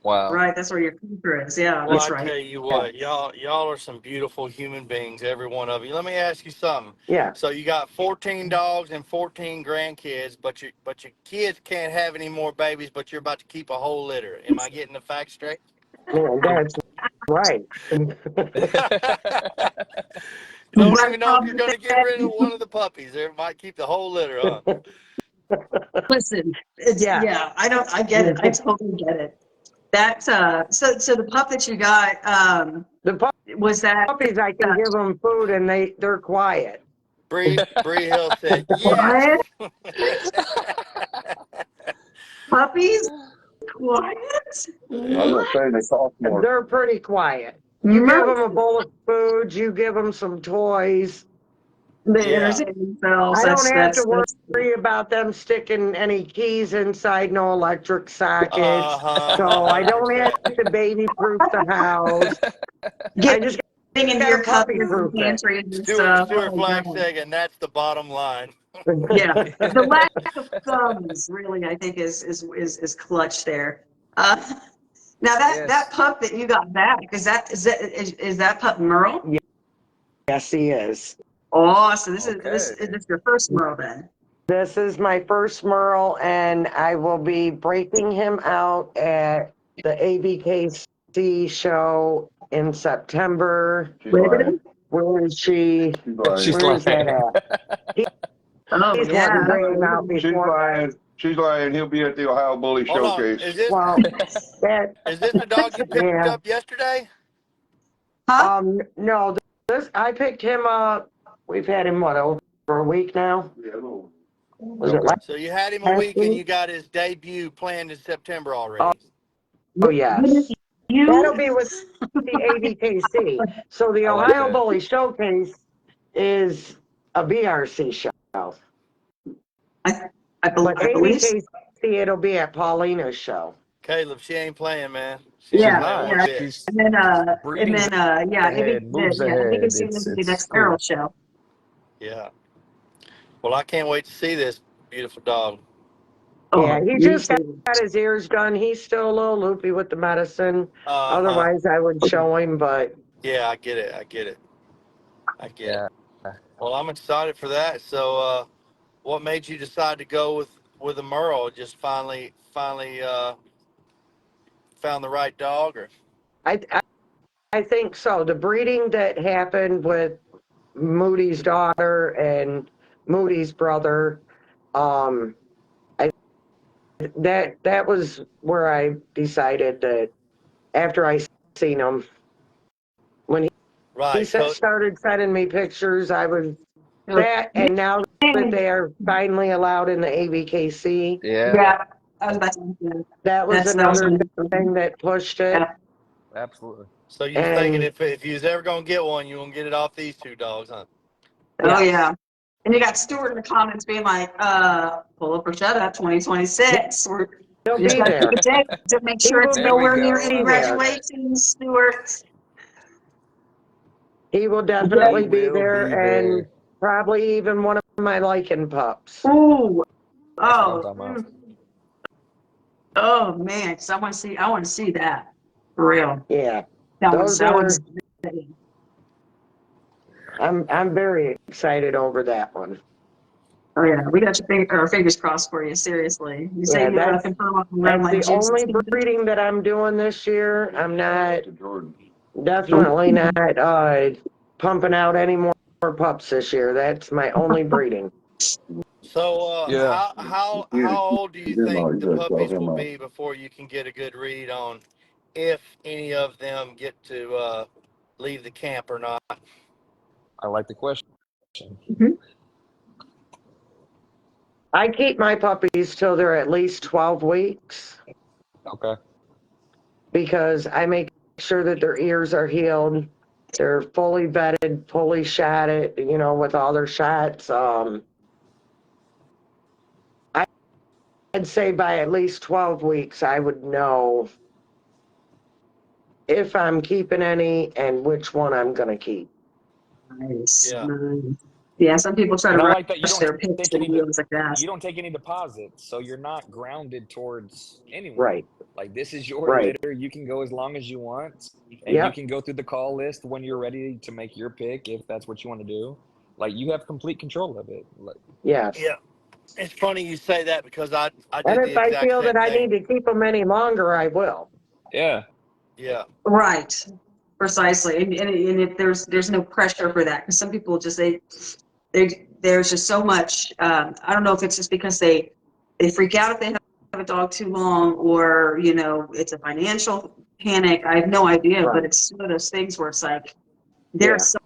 Wow. right. That's where your keeper is. Yeah, Well, that's I right. tell you what, y'all are some beautiful human beings, every one of you. Let me ask you something. Yeah. So you got 14 dogs and 14 grandkids, but your kids can't have any more babies, but you're about to keep a whole litter. Am I getting the facts straight? Yeah, that's right. Don't even know if you're going to get rid of one of the puppies. They might keep the whole litter, huh? Listen, it's, Yeah. yeah, I get it. I totally get it. That, so the pup that you got, The was that, puppies, I can give them food, and they're quiet. Bree Hill said, yes. puppies? Quiet? I'm not saying they cost more. They're pretty quiet. You give them a bowl of food, you give them some toys. They Yeah. entertain themselves. I don't have to That's worry about them sticking any keys inside no electric sockets. Uh-huh. So I don't have 100%. to baby-proof the house. I getting just into gotta your cupboards and puppy-proof it. pantries and Stuart stuff. Oh, Flag God. saying that's the bottom line. Yeah, the lack of thumbs really, I think, is clutch there. Now that Yes. pup that you got back, is that pup Merle? Yes, he is. Oh, so this Okay. is this your first Merle then? This is my first Merle, and I will be breaking him out at the ABKC show in September. She's Labor lying. Day? Where is she? She's Where is that lying. at? Oh He's yeah. wanting to bring him out She's before. lying. She's lying. He'll be at the Ohio Bully Hold on. Showcase. Is this Well, that the dog you picked Yeah. up yesterday? Huh? no, this I picked him up. We've had him over a week now. Was it Okay. last? So you had him a Last week and week? you got his debut planned in September already. Oh yes. You? That'll be with the ABKC. So the I like Ohio that. Bully Showcase is a BRC show. I But believe so. ABKC, it'll be at Paulina's show. Caleb, she ain't playing, man. She She's ain't Yeah, playing not. one yeah. bit. She's And breeding yeah, ahead, moves I think ahead. it's the It's next cool. Arrow show. Yeah. Well, I can't wait to see this beautiful dog. Yeah, Oh, he me just too. got his ears done. He's still a little loopy with the medicine. Uh-huh. Otherwise, I would show him, but Yeah, I get it. I get it. Yeah. Well, I'm excited for that. So, what made you decide to go with a Merle? Just finally found the right dog, or? I, I I think so. The breeding that happened with Moody's daughter and Moody's brother, um, I that was where I decided that after I seen him, when he Right. So, started sending me pictures, I was that, and now that they are finally allowed in the ABKC, Yeah. Yeah, I was about to say that was that was another my thing that pushed it. Yeah. Absolutely. so you thinking And if you was ever gonna get one, you gonna get it off these two dogs, huh? Oh yes. yeah. And you got Stuart in the comments being like, pull up or shut up 2026. We're He'll just be gotta there. keep it tight to make sure it's There we nowhere go. near I any like graduations, Stuart. He will He definitely be will there, be and there. probably even one of my lichen pups. Ooh. That's what I'm Oh. talking about. Oh man, because I want to see that. For real. Yeah, That those that are. one's I'm very excited over that one. oh yeah. We got our fingers crossed for you, seriously. You say Yeah, you that's confirm on the red that's line the jigs. only breeding that I'm doing this year. I'm not definitely not pumping out any more pups this year. That's my only breeding. So, Yeah. how old do you think the puppies will be before you can get a good read on if any of them get to leave the camp or not? I like the question. I keep my puppies till they're at least 12 weeks Okay. because I make sure that their ears are healed. They're fully vetted, fully shotted, with all their shots. I'd say by at least 12 weeks, I would know if I'm keeping any and which one I'm going to keep. Nice. Yeah. Nice. Yeah, some people try And to I rush like that you don't their picks take and any deals like that. you don't take any deposits, so you're not grounded towards anyone. Right. Like, this is your Right. litter. You can go as long as you want, and Yep. you can go through the call list when you're ready to make your pick if that's what you want to do. Like, you have complete control of it. Like, Yes. Yeah. It's funny you say that because I did And the if I exact feel same that I thing. need to keep them any longer, I will. yeah. Yeah. Right. Precisely. And if there's no pressure for that, because some people just there's just so much. I don't know if it's just because they freak out if they have a dog too long, or it's a financial panic. I have no idea, Right. but it's one of those things where it's like Yeah. there's so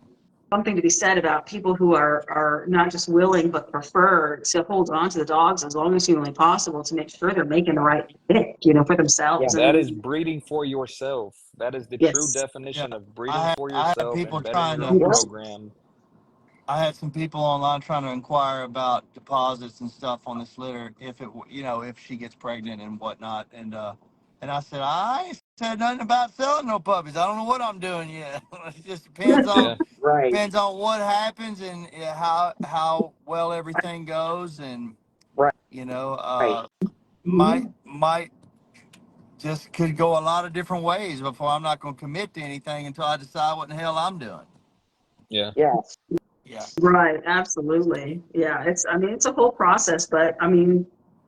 something to be said about people who are not just willing but prefer to hold on to the dogs as long as humanly possible to make sure they're making the right pick, for themselves. Yeah. That And is breeding for yourself. That is the true yes, definition Yeah. of breeding for I had yourself people and bettering trying your to. own yes, program. I had some people online trying to inquire about deposits and stuff on this litter if it, if she gets pregnant and whatnot. And I said I ain't said nothing about selling no puppies. I don't know what I'm doing yet. It just depends Yeah. on Right. depends on what happens and how well everything goes, and Right. Right. might just could go a lot of different ways before I'm not going to commit to anything until I decide what the hell I'm doing. Yeah. Yes. Yeah. right, absolutely. Yeah, it's a whole process, but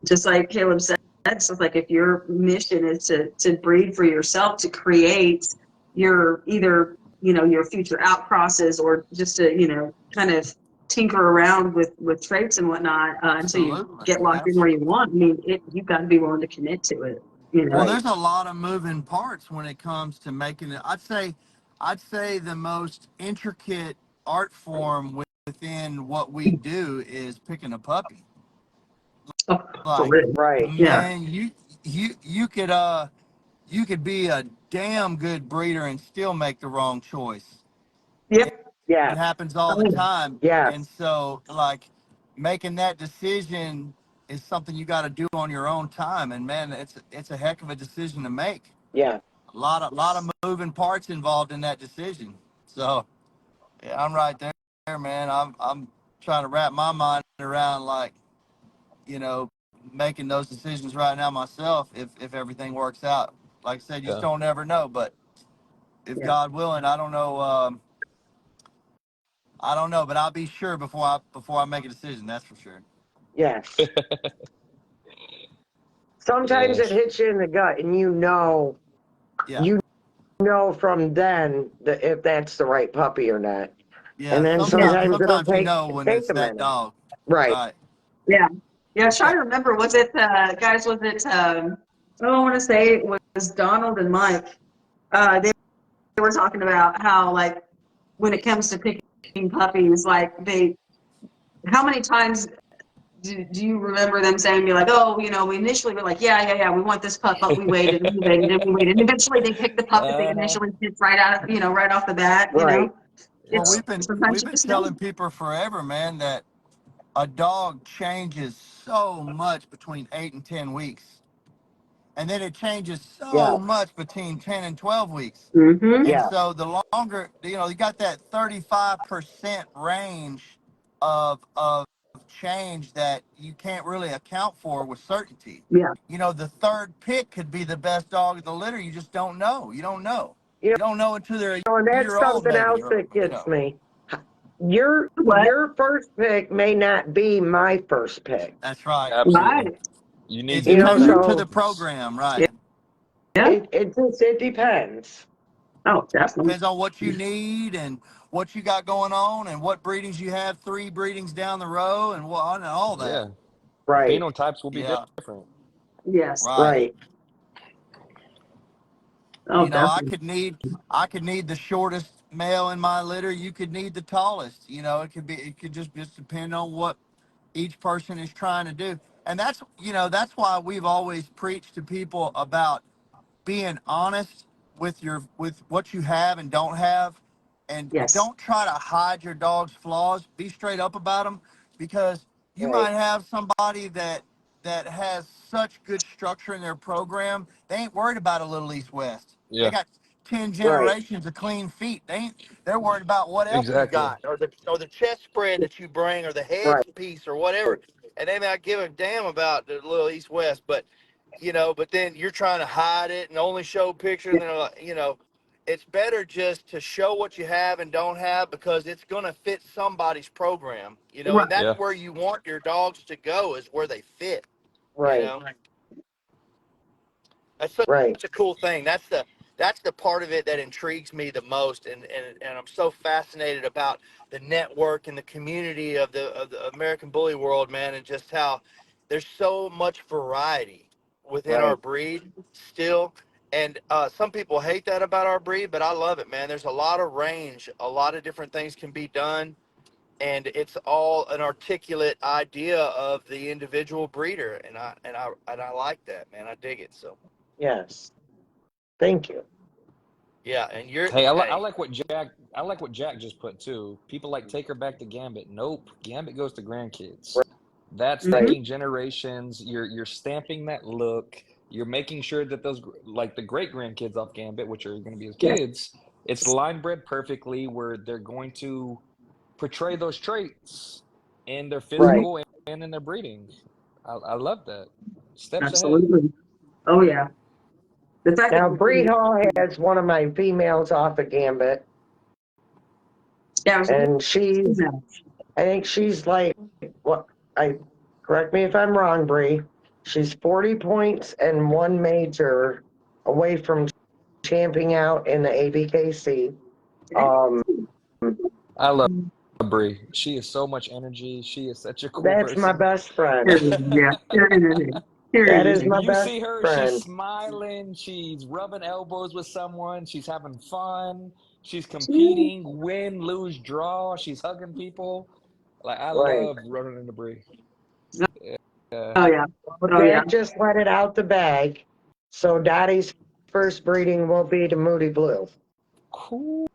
just like Caleb said, it's just like if your mission is to breed for yourself, to create your either your future out crosses, or just to kind of tinker around with traits and whatnot until you Absolutely. get locked in where you want. You've got to be willing to commit to it. Well, Right. there's a lot of moving parts when it comes to making it. I'd say the most intricate art form within what we do is picking a puppy. Oh, for Like, real. Right. Yeah. man, you could be a damn good breeder and still make the wrong choice. Yep. It Yes. happens all the time. And Yes. so, like, making that decision is something you got to do on your own time. And man, it's a heck of a decision to make. Yeah. A lot of moving parts involved in that decision. So yeah, I'm right there, man. I'm trying to wrap my mind around, like, you know, making those decisions right now myself if everything works out. Like I said, you just Yeah. don't ever know. But if Yeah. God willing, I don't know. I don't know, but I'll be sure before I make a decision. That's for sure. Yes. Sometimes it Yes. hits you in the gut, and Yeah, you know from then that if that's the right puppy or not. And yeah. then Yeah. sometimes it'll Sometimes you know when take it's a that minute. dog. Right. Right. Yeah. Yeah. I was trying to remember, was it, guys, was it, I want to say it was Donald and Mike. They were talking about how, like, when it comes to picking puppies, like, how many times do you remember them saying, be like, oh, we initially were like, yeah, we want this pup, but we waited and we waited and we waited. And eventually they picked the pup that they Uh-huh. initially picked right out of, right off the bat. Right. Well, Yeah. Sometimes we've you been just know. telling people forever, man, that a dog changes so much between 8 and 10 weeks, and then it changes so Yes. much between 10 and 12 weeks. Mm-hmm. And Yes. so the longer, you got that 35% range of change that you can't really account for with certainty. Yeah. The third pick could be the best dog in the litter. You just don't know. You don't know. You You don't know until they're a and that's year old, something maybe, else or that gets me. Your first pick may not be my first pick. That's right. Absolutely. Right. You need It's to tailored to the So program, right? Yeah. it depends. Oh, definitely. Depends on what you need and what you got going on and what breedings you have, 3 breedings down the row, and what and all that. Yeah. Right. Phenotypes will be Yeah, different. Yes. right. Right. Oh, I definitely. could need the shortest male in my litter. You could need the tallest. It could just depend on what each person is trying to do. And that's why we've always preached to people about being honest with what you have and don't have, and Yes. don't try to hide your dog's flaws. Be straight up about them, because you Right. might have somebody that has such good structure in their program. They ain't worried about a little east west. They Yeah. got 10 Right. generations of clean feet. They're worried about what else you Exactly. got, or the chest spread that you bring, or the head Right. piece, or whatever. And they not give a damn about the little east west. But then you're trying to hide it and only show pictures, and they're like, it's better just to show what you have and don't have, because it's going to fit somebody's program, Right. and that's Yeah. where you want your dogs to go, is where they fit, you Right. know. That's such Right. a cool thing. That's the part of it that intrigues me the most, and I'm so fascinated about the network and the community of the American Bully world, man, and just how there's so much variety within our Right. breed still, And some people hate that about our breed, but I love it, man. There's a lot of range, a lot of different things can be done, and it's all an articulate idea of the individual breeder, and I like that, man. I dig it. So Yes. Thank you. yeah, and you're Hey, I like what Jack just put too. People like take her back to Gambit. Nope, Gambit goes to grandkids. That's Right. thinking generations. You're stamping that look. You're making sure that those like the great grandkids off Gambit, which are going to be his kids, it's line bred perfectly where they're going to portray those traits in their physical and in their breeding. I love that. Steps Absolutely. Oh yeah. The fact Now, that Breed Hall has one of my females off of Gambit, and she's, I think she's like, what, correct me if I'm wrong, Bree, she's 40 points and one major away from champing out in the ABKC. I love Bree. She is so much energy. She is such a cool That's person. my best friend. yeah. That is my You best see her, friend. she's smiling, she's rubbing elbows with someone, she's having fun, she's competing, win, lose, draw, she's hugging people. Like, I love running into Bree. Oh yeah. Oh yeah. Jack just let it out the bag. So Dottie's first breeding will be to Moody Blue. Cool.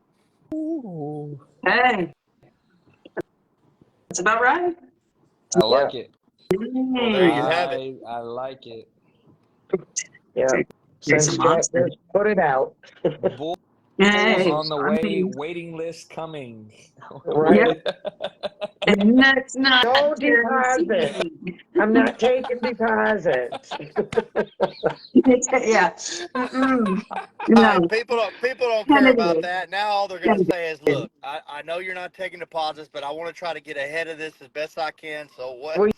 Hey. That's about right. I like it. well, there you have it. I like it. Yeah. Since Jack just put it out. Bulls Hey, on the way, waiting list coming. Right. And that's not No deposit. I'm not taking deposits. yeah. No. No. People don't care about that. Now all they're going to say is, "Look, I know you're not taking deposits, but I want to try to get ahead of this as best I can. So what? Well,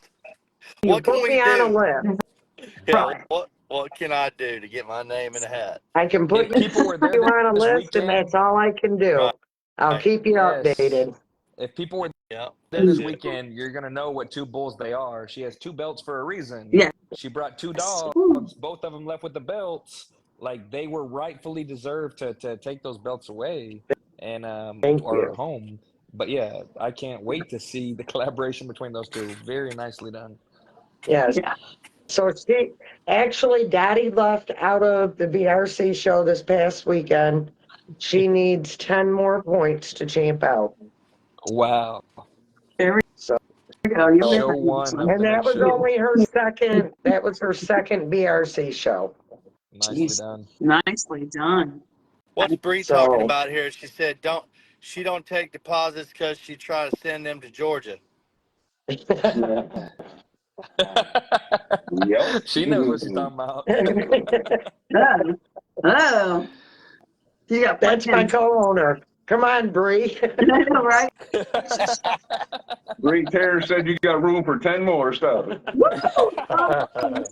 what can put we me do? on a list. Yeah, what can I do to get my name in a hat? I can put If people were there you on a this list, and weekend, that's all I can do. Right. I'll keep you updated. If people were Yeah. there this weekend, you're gonna know what two bulls they are. She has two belts for a reason. Yeah. She brought two dogs. Both of them left with the belts. Like, they were rightfully deserved to take those belts away and or home. But yeah, I can't wait to see the collaboration between those two. Very nicely done. Yes. Yeah. So actually, Daddy left out of the BRC show this past weekend. She needs 10 more points to champ out. Wow. There So, we go. You Show one of and the that next was show. only her second. That was her second BRC show. Nicely done. Nicely done. What's Bree talking about here? She said she don't take deposits because she try to send them to Georgia. Yep. She knows what she's talking about. Oh. You got That's my co-owner. Come on, Bree. right? Bree Terror said you got room for 10 more stuff. Woo! Oh,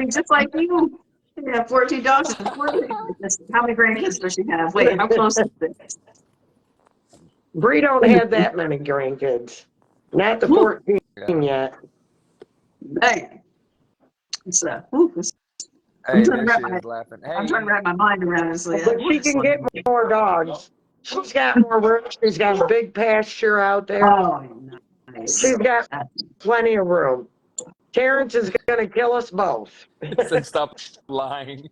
just like you. Yeah, 14 dogs and 14. How many grandkids does she have? Wait, how close is this? Bree don't have that many grandkids. Not the 14 yet. Dang. It's Hey, there she is laughing. Hey, I'm trying to wrap my mind around it. But she can get more dogs. She's got more room. She's got big pasture out there. Oh, nice. She's got plenty of room. Terrence is going to kill us both. said stop lying.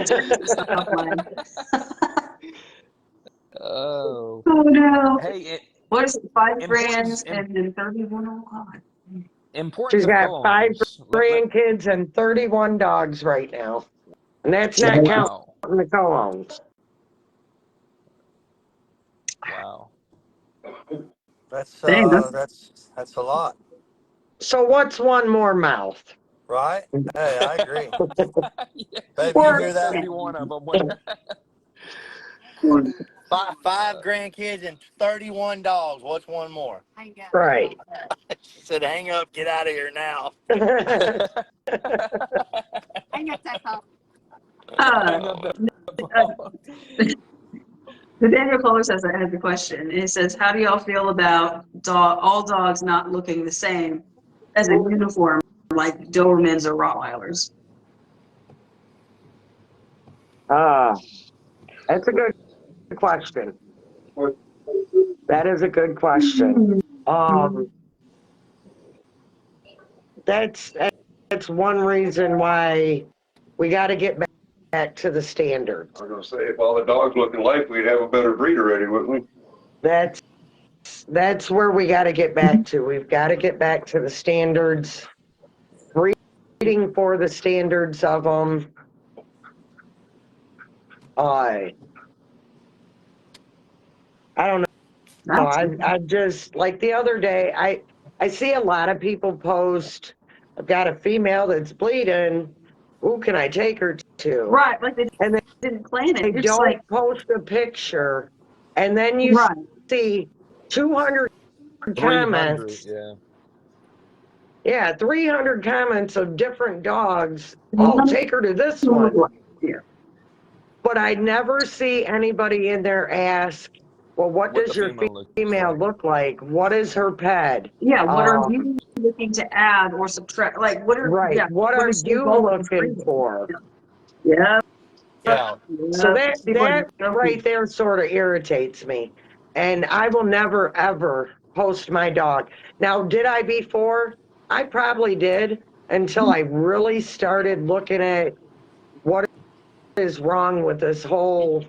Stop lying. Oh. Oh no. Hey, what is it? 5 Importance- grands and then 31 on God. important She's got 5 co-owners. grandkids and 31 dogs right now. And that's not counting the co-owns. Wow. That's Dang, that's a lot, So what's one more mouth? right? Hey, I agree. Yeah. Baby, you hear that? 31 of them. Five grandkids and 31 dogs. What's one more? Right. She said, "Hang up, get out of here now." The Daniel Kohler says I had the question. It says, how do y'all feel about all dogs not looking the same as a uniform, like Dobermans or Rottweilers? That's a good question. That is a good question. That's one reason why we got to get back to the standards. I was gonna say, if all the dogs looked alike, we'd have a better breed already, wouldn't we? That's where we got to get back to. We've got to get back to the standards, breeding for the standards of them. I don't know. I just, like the other day, I see a lot of people post, I've got a female that's bleeding. Who can I take her to? Right, like they And didn't plan it. they You're just don't like, post a picture, and then you right. see 200 300, comments. yeah. Yeah, 300 comments of different dogs. Oh, take her to this one. Yeah. But I never see anybody in there ask, well, what What does the your female looks female like. look like? What is her ped? Yeah, what are you looking to add or subtract? Like, what are Right. yeah, What are is your you goal of looking breeding? for? Yeah. Yeah. So that People are right there sort of irritates me. And I will never, ever post my dog. Now, did I before? I probably did until I really started looking at what is wrong with the whole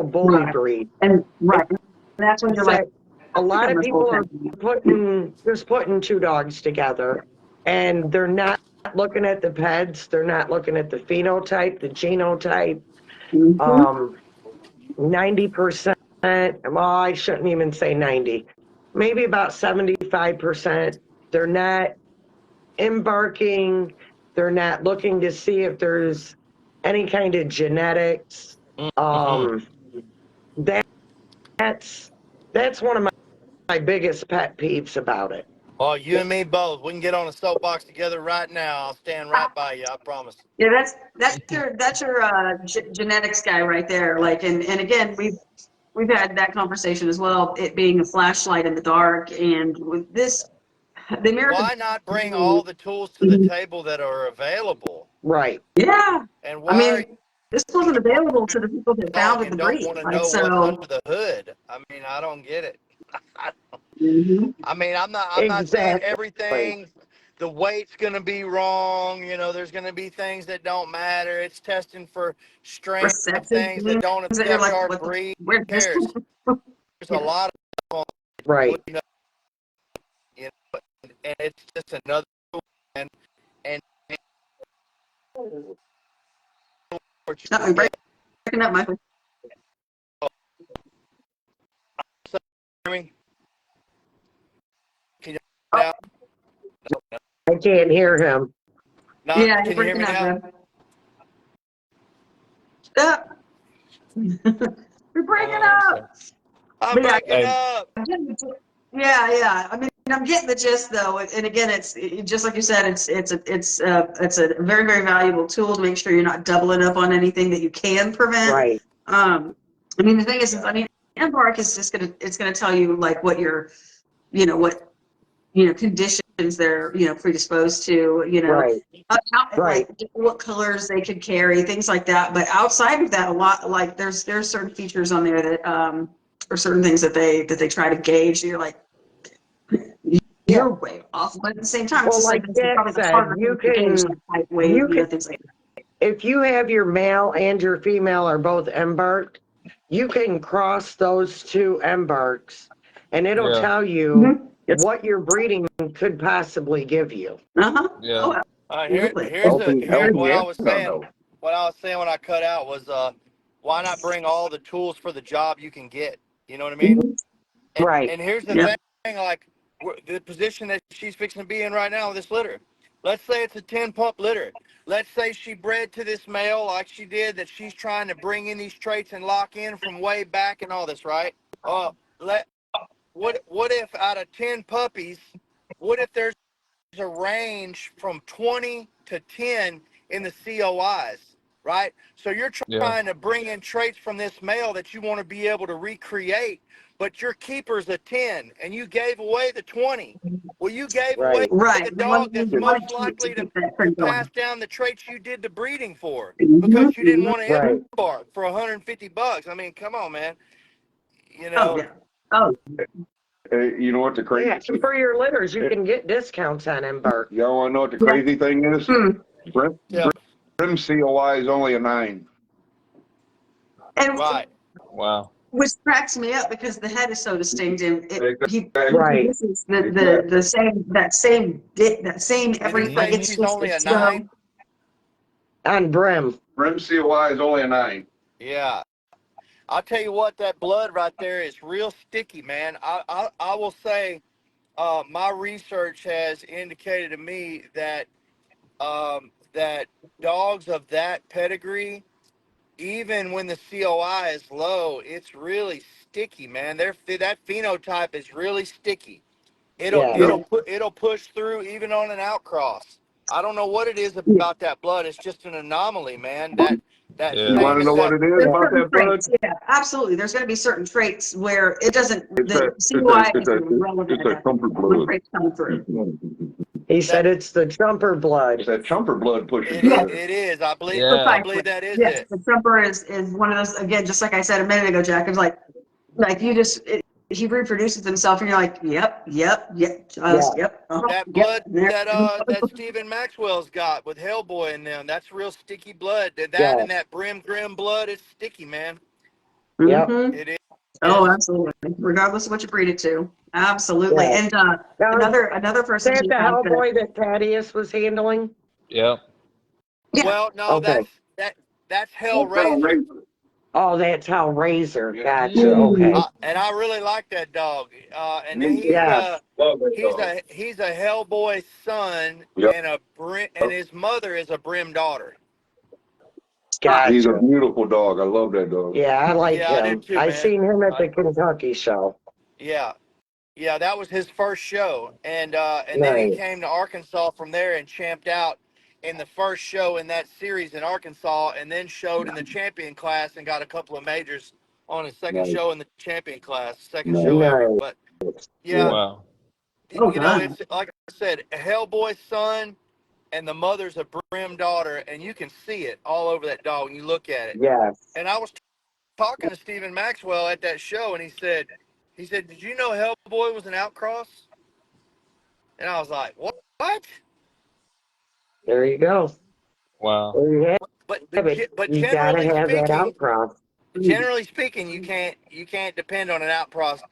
bully Right. breed. And right. And that's when you're like, A lot of this whole people are thing. putting two dogs together, and they're not looking at the peds. They're not looking at the phenotype, the genotype. Mhm. 90%, well, I shouldn't even say 90, maybe about 75%. They're not embarking. They're not looking to see if there's any kind of genetics. Mhm. That's one of my biggest pet peeves about it. Well, you and me both. We can get on a soapbox together right now. I'll stand right by you. I promise. Yeah, that's your genetics guy right there. Like, and again, we've had that conversation as well. It being a flashlight in the dark, and with this, the American. Why not bring all the tools to the table that are available? Right. Yeah, And I why are mean, this wasn't available to the people that dog founded and the don't breed. want to Like, know what's under so. the hood? I mean, I don't get it. Mhm. I mean, I'm not saying Exactly. everything. The weight's going to be wrong. You know, there's going to be things that don't matter. It's testing for strength of Recessive things that genes don't that you're affect like, our what the, breed. where Who this cares? There's a yeah. lot of Right. you know, and it's just another tool. And what you I'm get. breaking up, Michael. I mean, can you Oh, now? I can't hear him. Not, yeah, you're can you hear breaking me up, now? bro. Stop. You're breaking One up. sec. I'm But yeah, breaking up. yeah. I mean, I'm getting the gist though, and again, just like you said, it's a very very valuable tool to make sure you're not doubling up on anything that you can prevent. Right. I mean, the thing is, I mean, Embark is just gonna tell you like what your, what conditions they're predisposed to, Right. like what colors they could carry, things like that. But outside of that, a lot like there's certain features on there that or certain things that they try to gauge. You're like, you're way off, but at the same time, it's Well, just like like this is Jack probably the said, harder you thing to gauge, can like height, weight, can things like that. if you have your male and your female are both embarked, you can cross those two embarks, and it'll Yeah. tell you Mm-hmm. what your breeding could possibly give you. Yeah. Oh, absolutely. Here's what I was Helping saying. though. What I was saying when I cut out was, why not bring all the tools for the job you can get? You know what I mean? Right. And here's the Yep. thing, like the position that she's fixing to be in right now with this litter. Let's say it's a 10 pump litter. Let's say she bred to this male like she did, that she's trying to bring in these traits and lock in from way back and all this, right? What if out of 10 puppies, what if there's a range from 20 to 10 in the COIs? right? So you're Yeah. trying to bring in traits from this male that you want to be able to recreate, but your keeper's a 10 and you gave away the 20. Well, you gave away Right. the You want dog that's you want most to likely keep that trend pass going. down the traits you did the breeding for Mhm, because you didn't mhm. want to Right. embark for $150. I mean, come on, man. You Oh know, yeah. Oh You know what the crazy? Yeah, for your litters, you can get discounts on Embark. Y'all want to know what the yeah. crazy thing is? Mm. Brim, yeah, Brim COI is only a 9. And right. Wow. which cracks me up because the head is so distinct, and he Right. produces the same that same Did he every like say Mm-hmm. it's she's just only a it's 9? On Brim. Brim COI is only a 9. Yeah. I'll tell you what, that blood right there is real sticky, man. I will say my research has indicated to me that that dogs of that pedigree, even when the COI is low, it's really sticky, man. That phenotype is really sticky. Yeah. It'll push through even on an outcross. I don't know what it is yeah. about that blood. It's just an anomaly, man. That You Yeah. want to famous know what that it is There's about certain that blood? traits, yeah, absolutely. There's going to be certain traits where it doesn't. It's a, The COI is irrelevant it's at a that chumper point when blood. traits come through. He said it's the jumper blood. It's that chumper blood pushing it is. through. It is. I believe. I Yeah. believe that is Yes, it. the trumper is one of those, again, just like I said a minute ago, Jack. It was like you just he reproduces himself, and you're like, yep, Yeah. yep, That yep. blood that Stephen Maxwell's got with Hellboy in them, that's real sticky blood. That Yeah. and that Brim Grim blood, it's sticky, man. Yep. Mm-hmm. It Oh, is. absolutely. Regardless of what you breed it to, absolutely. Yeah. And Now, is another person that she the found that, Hellboy that Thaddeus was handling? Yep. yeah. Well, no, Okay. that's That's how Hellraiser. amazing. Oh, that's Hellraiser. Yeah. Gotcha. Okay. Mm. And I really like that dog. And Me too. Yeah. Love that dog. he's a Hellboy son Yep. and his mother is a Brim daughter. He's a Gotcha. beautiful dog. I love that dog. Yeah, I like Yeah, I do him. too, I man. seen him at the Kentucky show. Yeah. Yeah, that was his first show, and then he Nice. came to Arkansas from there and champed out in the first show in that series in Arkansas, and then showed in the champion class and got a couple of majors on his second Nice. show in the champion class, second Nice. show ever. Nice. But yeah, Yeah. Wow. Oh, you know, God. it's like I said, a Hellboy son, and the mother's a Brim daughter, and you can see it all over that dog when you look at it. Yes. And I was talking to Stephen Maxwell at that show, and he said, "Did you know Hellboy was an outcross?" And I was like, "What?" There you go. Wow. There you But have it. but You gotta have that outcross. generally speaking, you can't depend on an outcross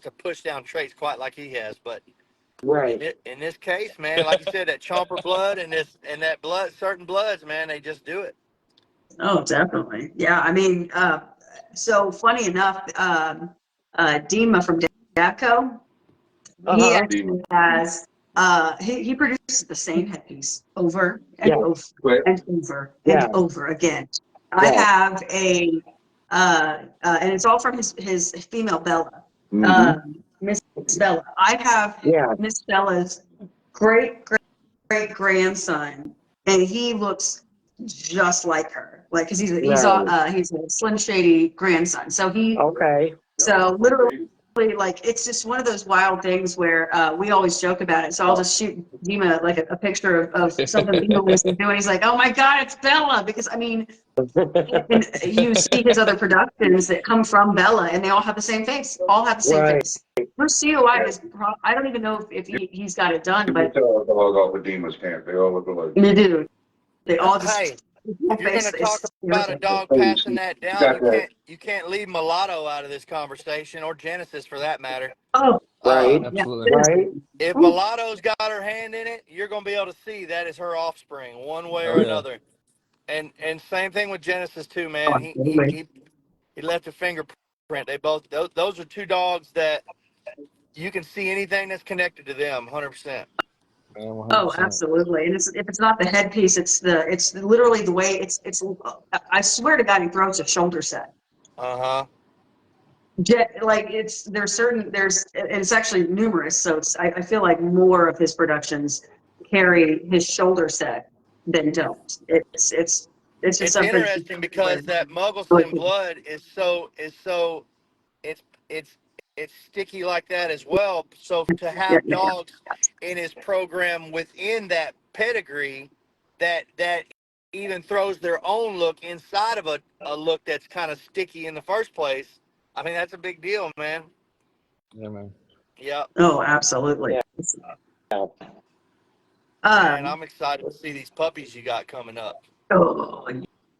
to push down traits quite like he has. But Right. in this case, man, like you said, that chomper blood and that blood, certain bloods, man, they just do it. Oh, definitely. Yeah, I mean, so funny enough, Dima from Dabco, he Uh-huh. actually has, he produces the same headpiece over and Yeah. over and over Yeah. and over again. I Yeah. have and it's all from his female Bella, Mhm. Miss Bella. I have Yeah. Miss Bella's great grandson, and he looks just like her, like because Right. he's a Slim Shady grandson. Okay. So literally, like it's just one of those wild things where we always joke about it. So I'll just shoot Dima like a picture of something Dima was doing. He's like, "Oh my God, it's Bella!" Because I mean, and you see his other productions that come from Bella, and they all have the same face. All have the same Right. face. Her COI is. I don't even know if he's got it done, You can but tell a dog off of Dima's camp. They all look alike. they do. They all just. Hey, if you're gonna talk It's about a beautiful. dog passing that You down, got that. you can't leave Mulatto out of this conversation, or Genesis for that matter. Oh, Uh, Right. yeah. Absolutely. Right. if Mulatto's got her hand in it, you're gonna be able to see that is her offspring, one way Oh or yeah. another. And same thing with Genesis too, Oh, man. He left a fingerprint. They both those are two dogs that you can see anything that's connected to them, 100%. Man, Oh, 100%. absolutely. And if it's not the headpiece, it's literally the way it's. I swear to God, he throws a shoulder set. Uh-huh. Like it's actually numerous. So I feel like more of his productions carry his shoulder set than don't. It's It's just It's something. interesting because that Muggleson blood is so it's it's it's sticky like that as well. So to Yeah, have yeah, dogs in his program within that pedigree that even throws their own look inside of a look that's kind of sticky in the first place. I mean, that's a big deal, man. Yeah, man. Yeah. Oh, absolutely. Yeah. Man, I'm excited to see these puppies you got coming up. Oh,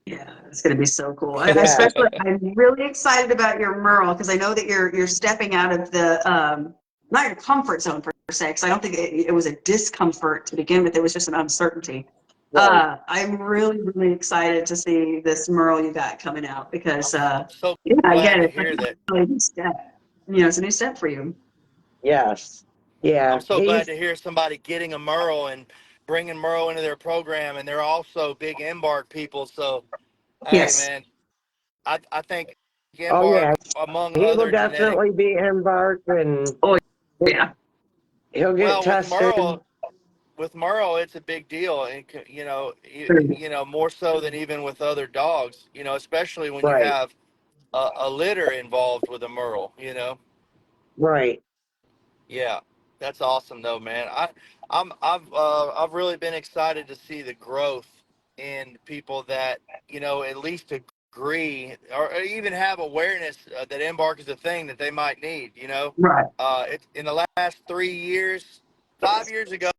yeah, it's going to be so cool. Yeah. Especially, I'm really excited about your Merle because I know that you're stepping out of the not your comfort zone per se. Because I don't think it was a discomfort to begin with. It was just an uncertainty. Right. I'm really, really excited to see this Merle you got coming out because I'm so yeah, glad again, to it's hear that. like a new step. You know, it's a new step for you. Yes. Yeah. I'm so glad to hear somebody getting a Merle and bringing Merle into their program, and they're also big Embark people. So, hey, Yes. man, I think Oh Embark, yeah. among He will other genetic. definitely be embarked, and Oh, yeah. he'll get Well, tested. with Merle, it's a big deal, and True. more so than even with other dogs. Especially when you Right. have a litter involved with a Merle. Right. Yeah, that's awesome though, man. I've really been excited to see the growth in people that at least agree or even have awareness that embark is a thing that they might need. Right. It's in the last 3 years, 5 years ago,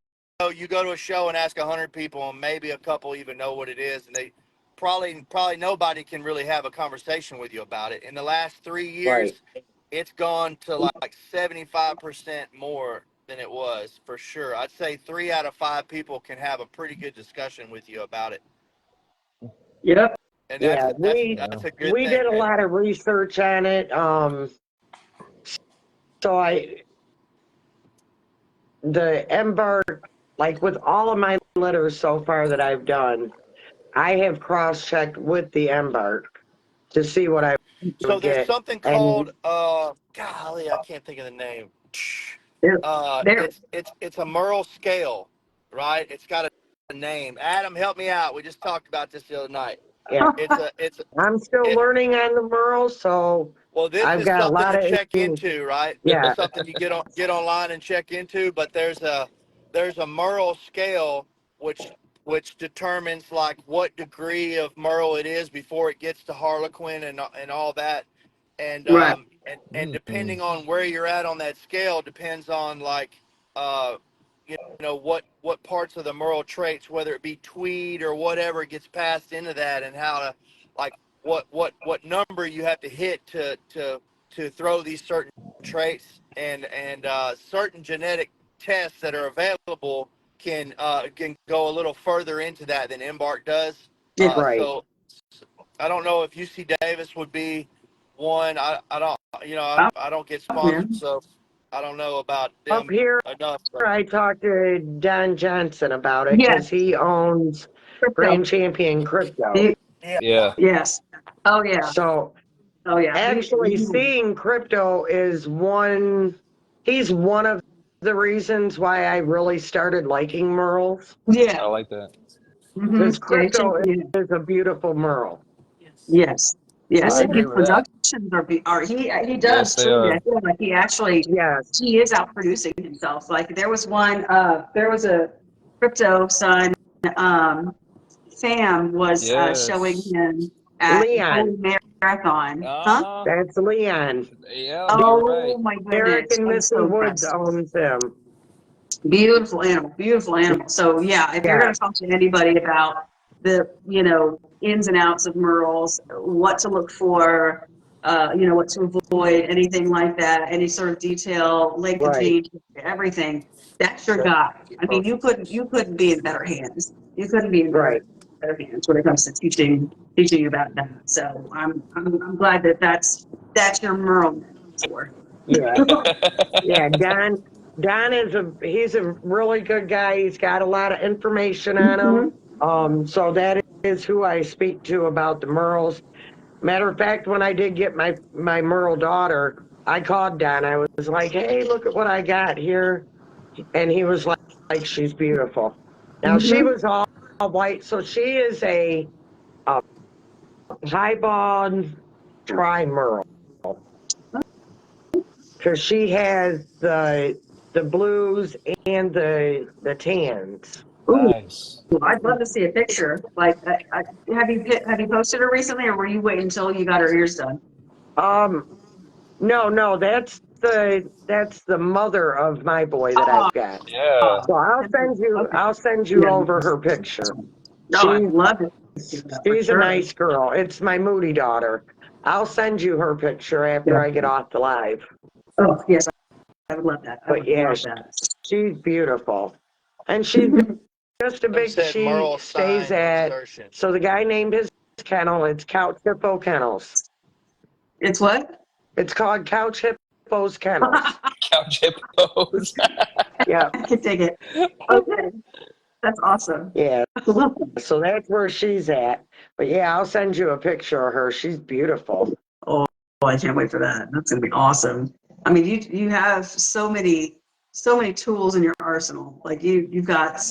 you go to a show and ask 100 people, and maybe a couple even know what it is, and they probably nobody can really have a conversation with you about it. In the last 3 Right. years, it's gone to like 75% more than it was for sure. I'd say 3 out of 5 people can have a pretty good discussion with you about it, Yep. and that's Yeah. that's We that's a good we thing, did a man. lot of research on it. So the embark, like with all of my litters so far that I've done, I have cross-checked with the embark to see what I So would there's get. something And called golly, I can't think of the name. There. There. It's a Merle scale, right? It's got a name. Adam, help me out. We just talked about this the other night. yeah, It's I'm still it. learning on the Merle, so Well, this I've is got a something lot to of check into, right? This is yeah, something you get online and check into. But there's a Merle scale which determines like what degree of Merle it is before it gets to Harlequin and all that. And Right. and depending on where you're at on that scale depends on like uh what parts of the Merle traits, whether it be tweed or whatever, gets passed into that, and how to like what number you have to hit to throw these certain traits, and certain genetic tests that are available can go a little further into that than Embark does. Yeah. right. So I don't know if UC Davis would be one. I don't Oh, I don't get yeah. sponsored, so I don't know about Up them here, enough. But I talked to Don Johnson about it Yes. because he owns Crypto. Grand Champion Crypto. You- yeah, Yeah. Yes. Oh yeah. So Oh yeah. actually, seeing crypto is he's one of the reasons why I really started liking Merles, I Yeah. like that. Mm-hmm. because Yeah. He's crypto changing it. is a beautiful Merle. Yes. Yes. I And agree his with that. productions are he Yes, does they truly. are. I feel like Yes, he is out producing himself. Like there was a crypto son. Um, Sam was showing Yes. him at Leon. Holy Marathon. Huh? Uh-huh. That's Leon. Yep, The you're right. Oh my Eric goodness. and I'm Missy so Woods impressed. owns him. Beautiful animal, beautiful animal. So yeah, if you're Yeah, going to talk to anybody about the, ins and outs of Merles, what to look for, what to avoid, anything like that, any sort of detail, right, linkaging, everything, that's your guy. I mean, you couldn't be in better hands. You couldn't be in right. better hands when it comes to teaching you about that. So I'm glad that's your Merle for. Yeah, yeah. Don he's a really good guy. He's got a lot of information on him. Mhm. So that is who I speak to about the Merles. Matter of fact, when I did get my Merle daughter, I called Don. I was like, "Hey, look at what I got here," and he was like, "She's beautiful." Now she Mhm. was all white, so she is a highball tri-merle. Because she has the blues and the tans. Ooh, Nice. I'd love to see a picture. Like, have you posted her recently, or were you waiting until you got her ears done? No, that's the mother of my boy that I've got. Yeah. So I'll send you Yeah. over her picture. No, I'd love it. She's a nice girl. It's my Moody daughter. I'll send you her picture after Yeah. I get off the live. Oh, yes, I would love that. I But would yeah, love that. she's beautiful. And she's just a Adam big, said she Merle stays sign at, insertion. so the guy named his kennel, it's Couch Hippo Kennels. It's what? It's called Couch Hippo's Kennels. Couch hippos. Yeah, I can take it. Okay. That's awesome. yeah. I love that. So that's where she's at. But yeah, I'll send you a picture of her. She's beautiful. Oh, I can't wait for that. That's gonna be awesome. I mean, you have so many tools in your arsenal. Like you've got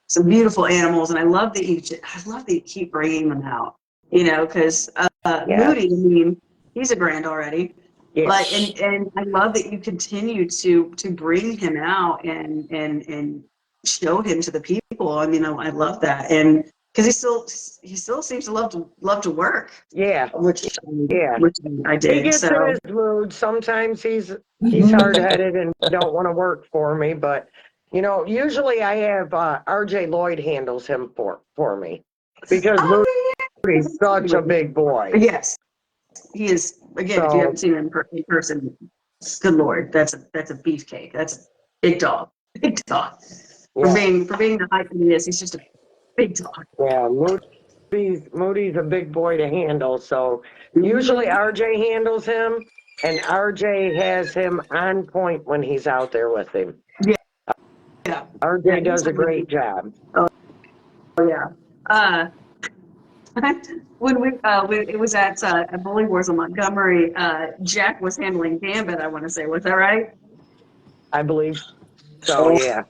some beautiful animals, and I love that you keep bringing them out. You know, because Yeah. Moody, I mean, he's a grand already. Yeah. But and I love that you continue to bring him out and show him to the people. I mean, I love that, and because he still seems to love to work. Yeah. Which Yeah. I He did. gets So in his mood. Sometimes he's hard-headed and don't want to work for me. But, you know, usually I have RJ Lloyd handles him for me. Because Moody's such a big boy. yes, he is. Again, if you haven't seen him in person, good lord, that's a beefcake. That's a big dog. Big dog. Yeah. For being the height he is, he's just a big dog. Yeah, Moody's a big boy to handle. So usually RJ handles him, and RJ has him on point when he's out there with him. Yeah. RJ does a great job. Oh yeah. When it was at Bully Wars in Montgomery, Jack was handling Gambit. I want to say, was that right? I believe so. Yeah.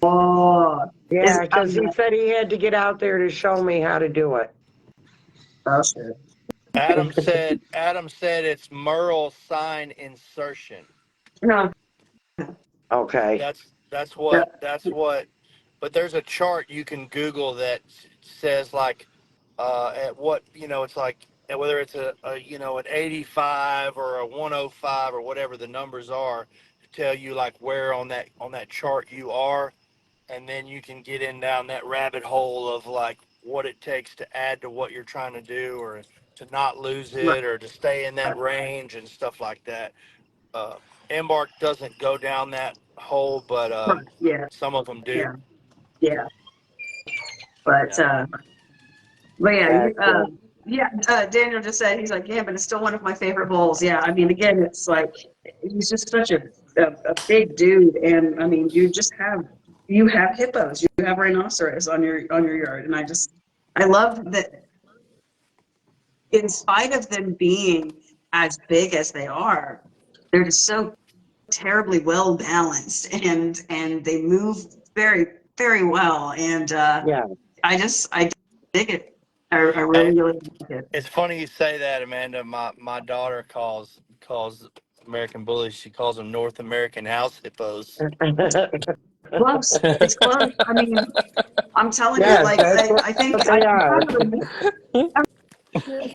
Oh, Yeah, because he said he had to get out there to show me how to do it. oh shit. Adam said it's Merle sign insertion. No. Okay. That's what. But there's a chart you can Google that says like at what it's like whether it's a an 85 or a 105 or whatever the numbers are to tell you like where on that chart you are, and then you can get in down that rabbit hole of like what it takes to add to what you're trying to do or to not lose it or to stay in that range and stuff like that. Embark doesn't go down that hole, but Yeah. some of them do. Yeah. Yeah. But Yeah. Daniel just said he's like, yeah, but it's still one of my favorite bowls. Yeah, I mean, again, it's like he's just such a big dude, and I mean, you have hippos, you have rhinoceros on your yard, and I love that. In spite of them being as big as they are, they're just so terribly well balanced, and they move very very well, and Yeah. I dig it. I really like it. It's funny you say that, Amanda. My daughter calls American Bullies. She calls them North American house hippos. Close. It's close. I mean, I'm telling you, Yeah, like that's I think what they are. I'm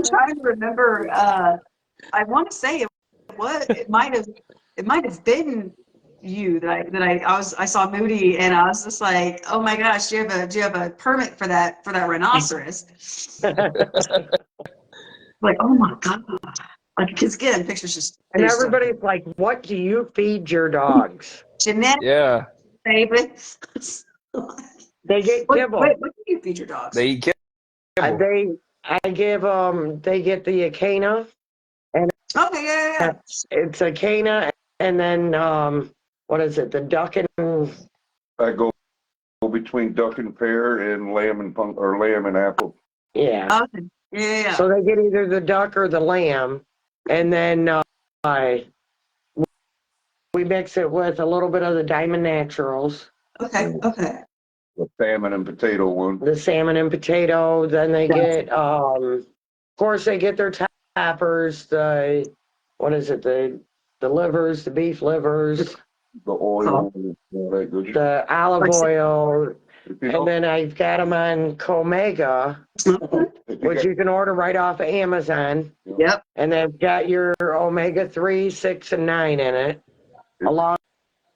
trying to remember. I want to say it might have been you I saw Moody, and I was just like, oh my gosh, do you have a permit for that rhinoceros? Like, oh my god, like, because again, pictures just And everybody's like, what do you feed your dogs? Jeanette, Yeah. baby. They get kibble. What do you feed your dogs? They eat kibble. I give they get the Acana. And Okay, yeah. it's Acana, and then what is it? The duck and I go between duck and pear and lamb and apple. yeah. Okay. Yeah. So they get either the duck or the lamb, and then we mix it with a little bit of the Diamond Naturals. Okay. The salmon and potato one. the salmon and potato. Then they get, of course, they get their tappers. The what is it? The livers, the beef livers, The oil, all that good. the olive oil, and then I've got them on Comega, which you can order right off of Amazon. Yep. And they've got your omega-3, 6, and 9 in it, along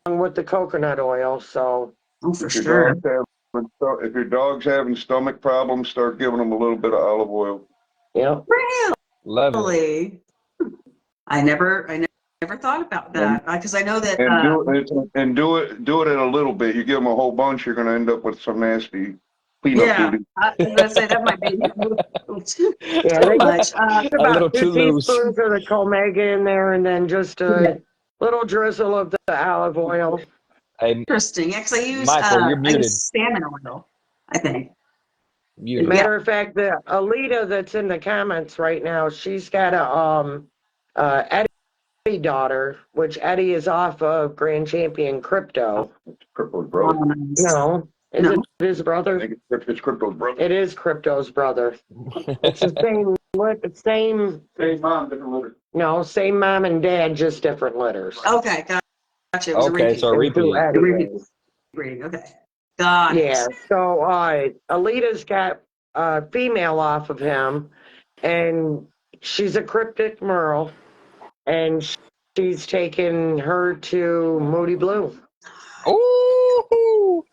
with the coconut oil. So, Oh, for If your sure. dog's if your dog's having stomach problems, start giving them a little bit of olive oil. yep. Love it. Really? I never thought about that because I know that. And do it in a little bit. You give them a whole bunch, you're going to end up with some nasty peanut Yeah, duty. I was gonna say that might be too Yeah, they much. get A little about 2 too loose. teaspoons of the Comega in there, and then just a little drizzle of the olive oil. Hey, Interesting. Yeah, 'cause I use Michael, you're I muted. use salmon oil. I think. Muted. Matter of fact, the Alita that's in the comments right now, she's got a Eddie daughter, which Eddie is off of Grand Champion Crypto. Crypto's brother. No, is No. it his I brother? think it's Crypto's brother. It is Crypto's brother. It's the same, Same mom, different litter. no, same mom and dad, just different litters. Okay, gotcha. It was Okay, a so a repeat. Is who repeat. Eddie Repeat. is. Breeding. Okay. Got Yeah, it. so Alita's got a female off of him, and she's a cryptic merle, and she's taken her to Moody Blue. Ooh,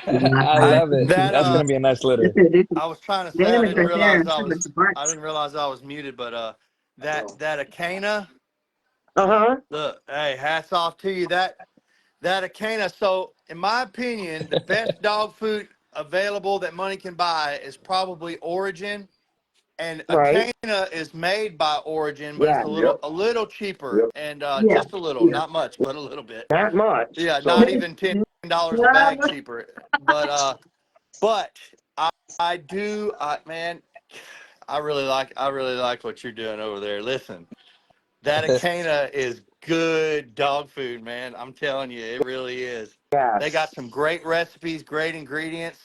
I love it. That That's gonna be a nice litter. I was trying to say I didn't realize I was muted, but that Acana, look, hey, hats off to you. That Acana. So in my opinion, the best dog food available that money can buy is probably Origin. And Right. Acana is made by Origin, but Yeah. it's a little cheaper, Yep. and Yeah. just a little, Yeah. not much, but a little bit. Not much. Yeah, So- not even $10 a bag cheaper. But I do, man. I really like what you're doing over there. Listen, that Acana is good dog food, man. I'm telling you, it really is. Yes. They got some great recipes, great ingredients.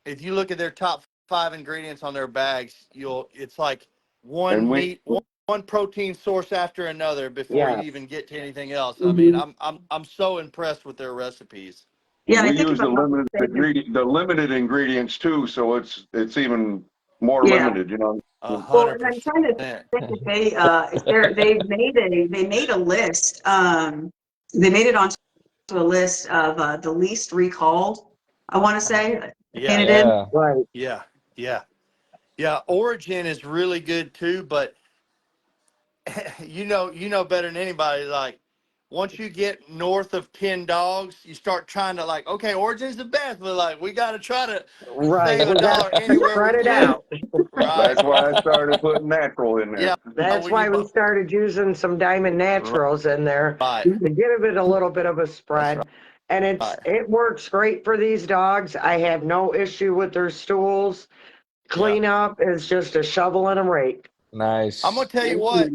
If you look at their top 5 ingredients on their bags, it's like one protein source after another before you even get to anything else. I mean, I'm so impressed with their recipes. Yeah, and I We think use the about limited ingredients too, so it's even more Yeah. limited, you know. 100%. Well, and I'm trying to think if they made a list. They made it onto a list of the least recalled. I want to say. Yeah. It did. Yeah. Right. Yeah. Origin is really good too, but you know better than anybody. Like, once you get north of 10 dogs, you start trying to like, okay, Origin's the best, but like we got to try to Right. save We $1 gotta anywhere spread we it can. out. Right. That's why I started putting natural in there. Yeah. That's why we started using some Diamond Naturals in there Right. to give it a little bit of a spread. That's And right. it works great for these dogs. I have no issue with their stools. Cleanup is just a shovel and a rake. Nice. I'm gonna tell you what.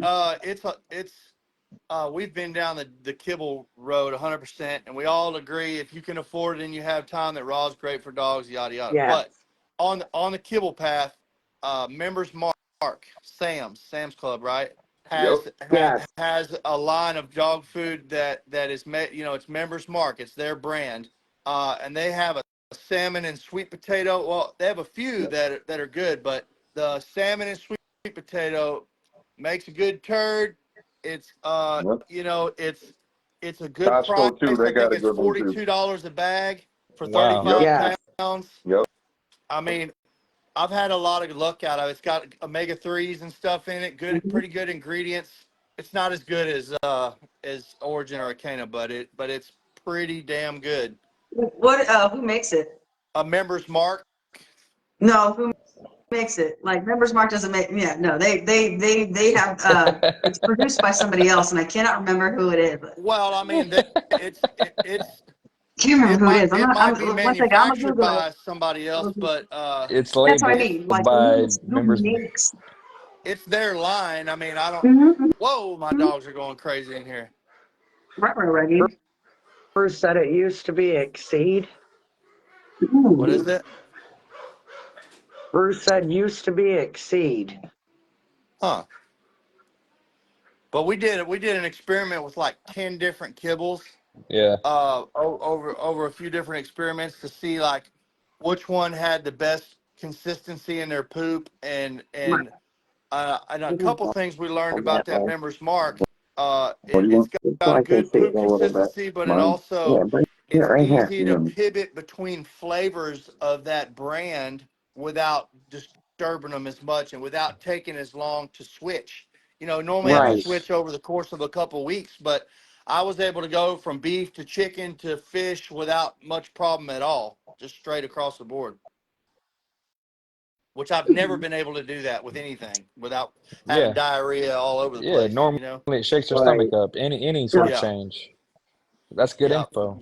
We've been down the kibble road 100%, and we all agree if you can afford it and you have time, that raw's great for dogs. Yada yada. Yeah. But on the kibble path, Members Mark, Sam's Club, right? Has a line of dog food that is made. You know, it's Members Mark. It's their brand, and they have a salmon and sweet potato. Well, they have a few that are good, but the salmon and sweet potato makes a good turd. It's you know, it's a good Costco price. too, they I got think a it's good one too. $42 a bag for Wow. 35 Yeah. pounds. Yep. I mean, I've had a lot of luck out of it. It's got omega-3s and stuff in it. Pretty good ingredients. It's not as good as Origin or Acana, but it's pretty damn good. What? Who makes it? A Members Mark. No, who makes it? Like Members Mark doesn't make. Yeah, no, they have. It's produced by somebody else, and I cannot remember who it is. But Well, I mean, it's can't remember who it is. it might be One second, I'm gonna manufactured Google by it. somebody else, but It's That's what I labeled mean. Like by who members. makes? it's their line. I mean, I don't. Mm-hmm. Whoa, my dogs are going crazy in here. Right, Reggie. First said it used to be Exceed. What is it? Bruce said used to be Exceed. Huh. But we did an experiment with like 10 different kibbles Yeah. over a few different experiments to see like which one had the best consistency in their poop and a couple things we learned about that member's mark. It's got good poop consistency, but it's easy to pivot between flavors of that brand without disturbing them as much and without taking as long to switch. Normally I have to switch over the course of a couple weeks, but I was able to go from beef to chicken to fish without much problem at all, just straight across the board. Which I've never been able to do that with anything without having diarrhea all over the Yeah. place. Normally it shakes your stomach up. Any sort of Yeah. change. That's good Yeah. info.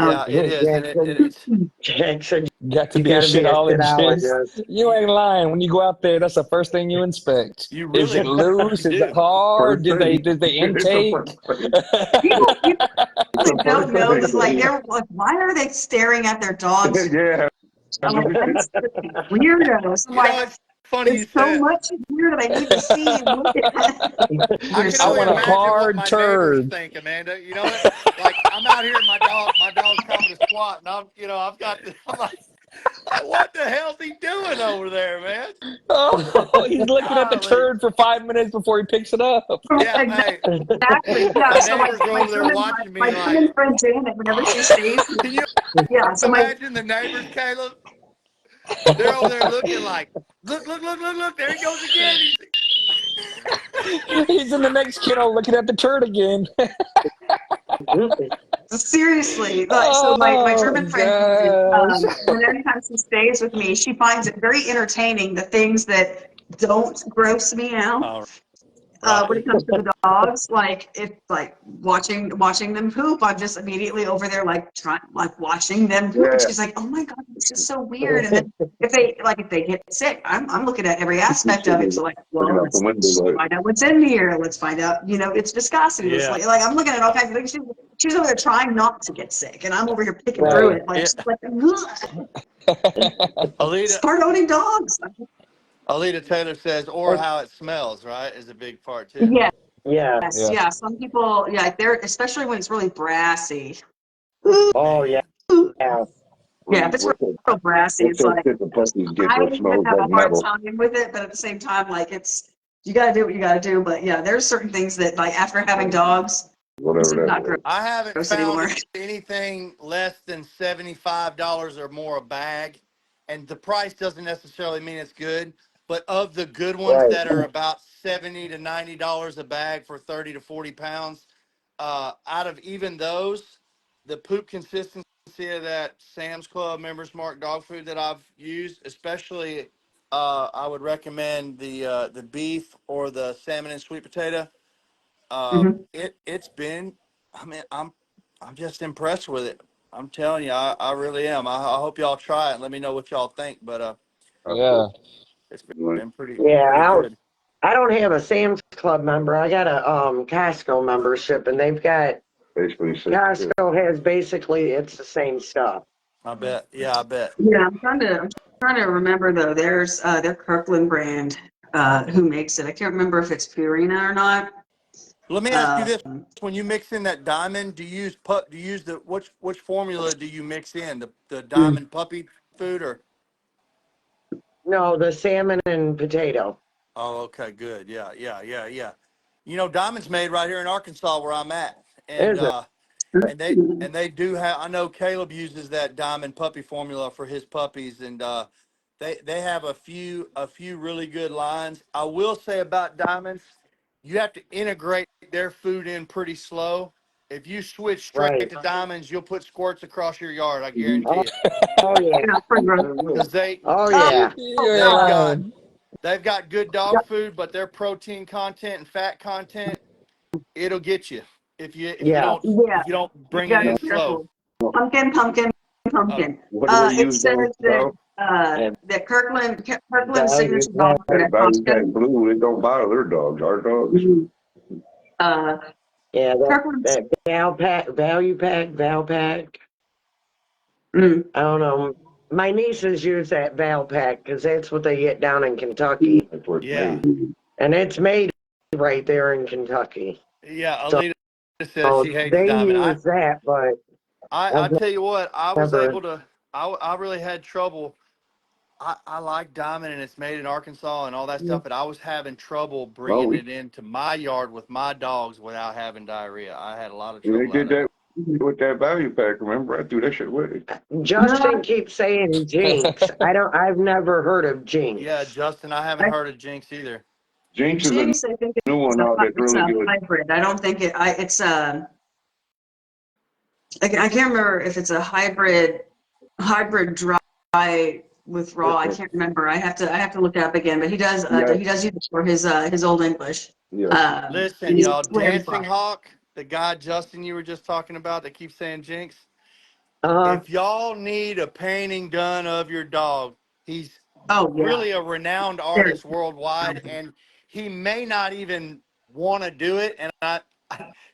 Yeah, it is, and it's Jackson, Got to you be a gotta be a shitologist. shitologist. You ain't lying. When you go out there, that's the first thing you inspect. you Is really it loose? Is it do. hard? Did they intake? People don't know that, like, they're like, why are they staring at their dogs? Yeah. I'm like, that's weirdos. I'm like, It's funny you there's so say it. much here that I need to see and look at. I can I only want a imagine what hard my neighbors turd. think, Amanda. You know what? Like I'm out here, and my dog's coming to squat, and I'm like, what the hell's he doing over there, man? Oh, he's looking at the Golly. turd for 5 minutes before he picks it up. Yeah, hey, Exactly. Yeah. my So neighbors are over there German, watching me my like, German friend Janet, whenever she stays, can you yeah. So imagine the neighbors, Caleb? They're over there looking like, look, there he goes again. He's in the next kennel looking at the turd again. seriously, like, so my German friend, gosh. whenever time she stays with me, she finds it very entertaining the things that don't gross me out. When it comes to the dogs, like it's like watching them poop. I'm just immediately over there like watching them poop. And she's like, "Oh my god, this is so weird." And then if they get sick, I'm looking at every aspect of it. So like, well, let's find out what's in here. Let's find out. It's disgusting. It's like I'm looking at all kinds of things. She's over there trying not to get sick, and I'm over here picking through it. Like, start owning dogs. Alita Taylor says, or how it smells, right, is a big part too. Yeah. Yeah. Yeah. Some people, they're especially when it's really brassy. Oh, yeah. Yeah. Yeah, if it's real brassy, it's like I have a hard time with it, but at the same time, like you gotta do what you gotta do. But yeah, there's certain things that like after having dogs, it's not gross. I haven't found anymore. anything less than $75 or more a bag, and the price doesn't necessarily mean it's good. But of the good ones that are about $70 to $90 a bag for 30 to 40 pounds, out of even those, the poop consistency of that Sam's Club Members Mark dog food that I've used, especially, I would recommend the beef or the salmon and sweet potato. It's been, I mean, I'm just impressed with it. I'm telling you, I really am. I hope y'all try it and let me know what y'all think. But Yeah. it's been pretty Yeah, good. I don't have a Sam's Club member. I got a Costco membership, and they've got Costco has basically it's the same stuff. I bet. Yeah, I bet. Yeah, I'm trying to remember though. There's their Kirkland brand who makes it. I can't remember if it's Purina or not. Let me ask you this: when you mix in that diamond, do you use the which formula do you mix in the diamond puppy food or? No, the salmon and potato. Oh, okay, good. Yeah. Diamond's made right here in Arkansas where I'm at, and Is it? and they do have. I know Caleb uses that diamond puppy formula for his puppies, and they have a few really good lines. I will say about diamonds, you have to integrate their food in pretty slow. If you switch straight to diamonds, you'll put squirts across your yard. I guarantee it. Oh yeah. Because they've got good dog food, but their protein content and fat content, it'll get you if you don't bring it in slow. Pumpkin. It says that Kirkland signature dog food. Blue, it don't bother their dogs. Our dogs. Yeah, that Value Pack. Mm. I don't know. My nieces use that Valpak because that's what they get down in Kentucky. That's what it's Yeah. made. And it's made right there in Kentucky. Yeah. So Alita says she hates they Diamond. use that, but I I've tell you what, I was never. able to, I really had trouble. I like Diamond and it's made in Arkansas and all that stuff, but I was having trouble Well, bringing it into my yard with my dogs without having diarrhea. I had a lot of they trouble did out of that it. with that value pack. Remember, I threw that shit away. Justin keeps saying Jinx. I've never heard of Yeah, Jinx. Justin, I haven't heard of Jinx either. Jinx is a Jinx, I think new one out that's it's really a good. hybrid. I don't think it's I can't remember if it's a hybrid dry with raw. I can't remember. I have to look it up again. But Yeah, he does use it for his old English. yeah. Listen, And he y'all, swears by Dancing it. Hawk, the guy Justin you were just talking about that keeps saying Jinx. Uh, If y'all need a painting done of your dog, he's Oh yeah. really a renowned There. artist worldwide, and he may not even want to do it. And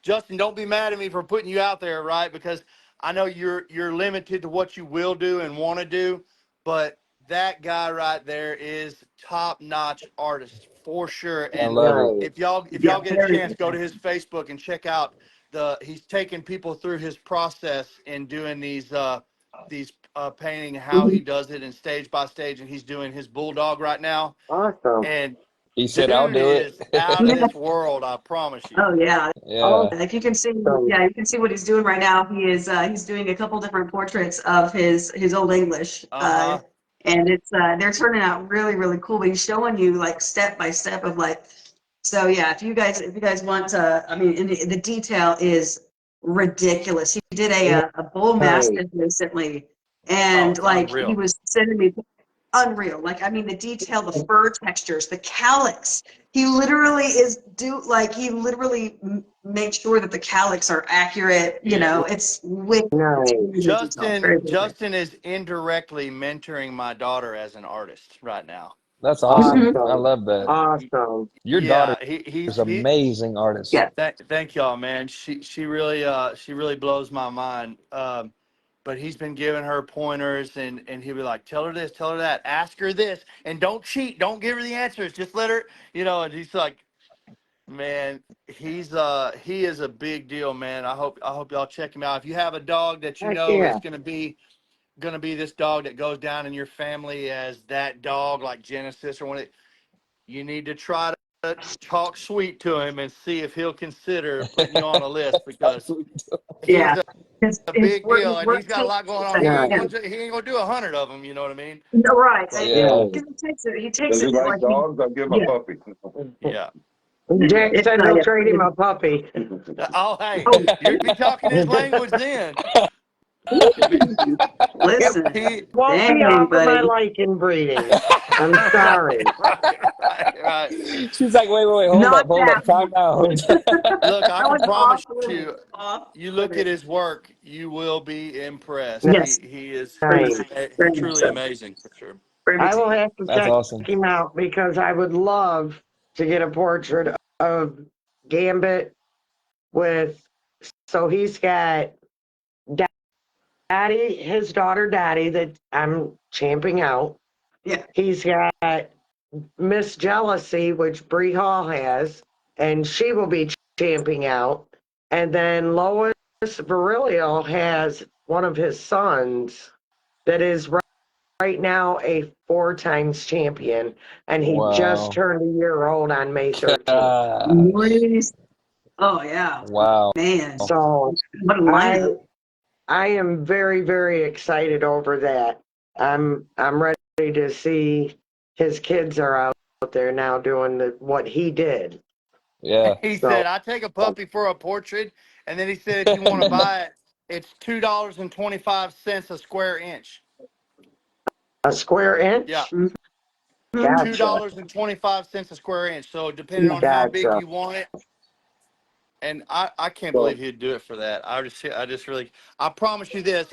Justin, don't be mad at me for putting you out there, right? Because I know you're limited to what you will do and want to do, but that guy right there is top-notch artist for sure. I And love it. nice. if Yeah. y'all get a Very chance, go good. to his Facebook and check out he's taking people through his process in doing these painting, how he Mhm. does it in stage by stage, and he's doing his bulldog right now. Awesome. And He said, "I'll dude do is it." out of this world, I promise you. Oh yeah. Yeah. If you can see, Awesome. yeah, you can see what he's doing right now. He's doing a couple different portraits of his old English, Uh-huh. and it's they're turning out really cool. But he's showing you like step by step of like, so yeah. If you guys want to, I mean, and the detail is ridiculous. He did a bull Nice. mastiff recently, Oh, and it's like he unreal. was sending me unreal. Like, I mean, the detail, the fur textures, the calyx. He literally he literally makes sure that the calyx are accurate. You know, it's wicked. It's Nice. really good detail. Very, very good. Justin is indirectly mentoring my daughter as an artist right now. That's awesome. Mhm. I Awesome. love that. Awesome. Your daughter Yeah, is an amazing artist. Yeah. thank y'all, man. She really blows my mind. But he's been giving her pointers, and he'll be like, tell her this, tell her that, ask her this, and don't cheat, don't give her the answers, just let her, And he's like, man, he is a big deal, man. I hope y'all check him out. If you have a dog that you Heck know yeah. is gonna be this dog that goes down in your family as that dog, like Genesis or one of you need to try to talk sweet to him and see if he'll consider putting you on a list because he's Yeah. His, a big deal his and he's work got a takes lot going the on. He same. ain't Yeah. Nice. gonna he ain't gonna do 100 of them. You know what I mean? No, right. But Yeah. Nice. He takes Does he it like like dogs? I'll give him a yeah. puppy. yeah. Jack It's said he'll trade him a puppy. Oh, hey, oh, you'd be talking his language then. It listen, He, won't be dang, off of my buddy. liking breeding. I'm sorry. right. She's like, wait, hold Not up, that time one. out. Look, I That can was promise off limits. you, Off you look at limits. his work, you will be impressed. Yes. He's Nice. Very much truly so. amazing for sure. Very much I so. will have to That's check awesome. him out because I would love to get a portrait of Gambit with. So he's got Daddy, his daughter Daddy, that I'm champing out. Yeah. He's got Miss Jealousy, which Bree Hall has, and she will be champing out. And then Lois Virilio has one of his sons that is right now a 4 times champion, and he just Wow. turned a year old on May 13th. Nice. Oh yeah. Wow. Man. So What a lineup. I am very, very excited over that. I'm ready to see his kids are out there now doing what he did. Yeah. He So said, I take a puppy for a portrait. And then he said, if you want to buy it, it's $2.25 a square inch. a square Yeah. inch? Mhm. Gotcha. $2.25 a square inch. So depending on how big Gotcha. you want it. And I can't So believe he'd do it for that. I just really, I promise you this,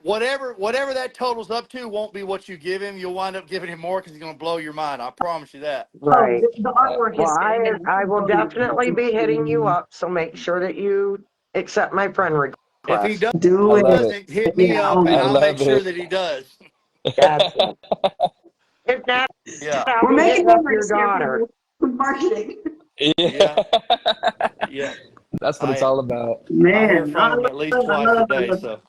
whatever that totals up to won't be what you give him. You'll wind up giving him more because he's going to blow your mind. I promise you that. Oh, right. the artwork Well, is I will definitely be hitting you up. So make sure that you accept my friend If he request. Do I it. love it. doesn't, hit me Yeah. up Oh, and I I'll make love sure it. that he does. Gotcha. If not, Yeah, I'll we're be making hitting up your memories here, daughter. people. Marketing. yeah, Yeah. yeah. That's what it's I all about. I hear Man, from him at least twice a day. So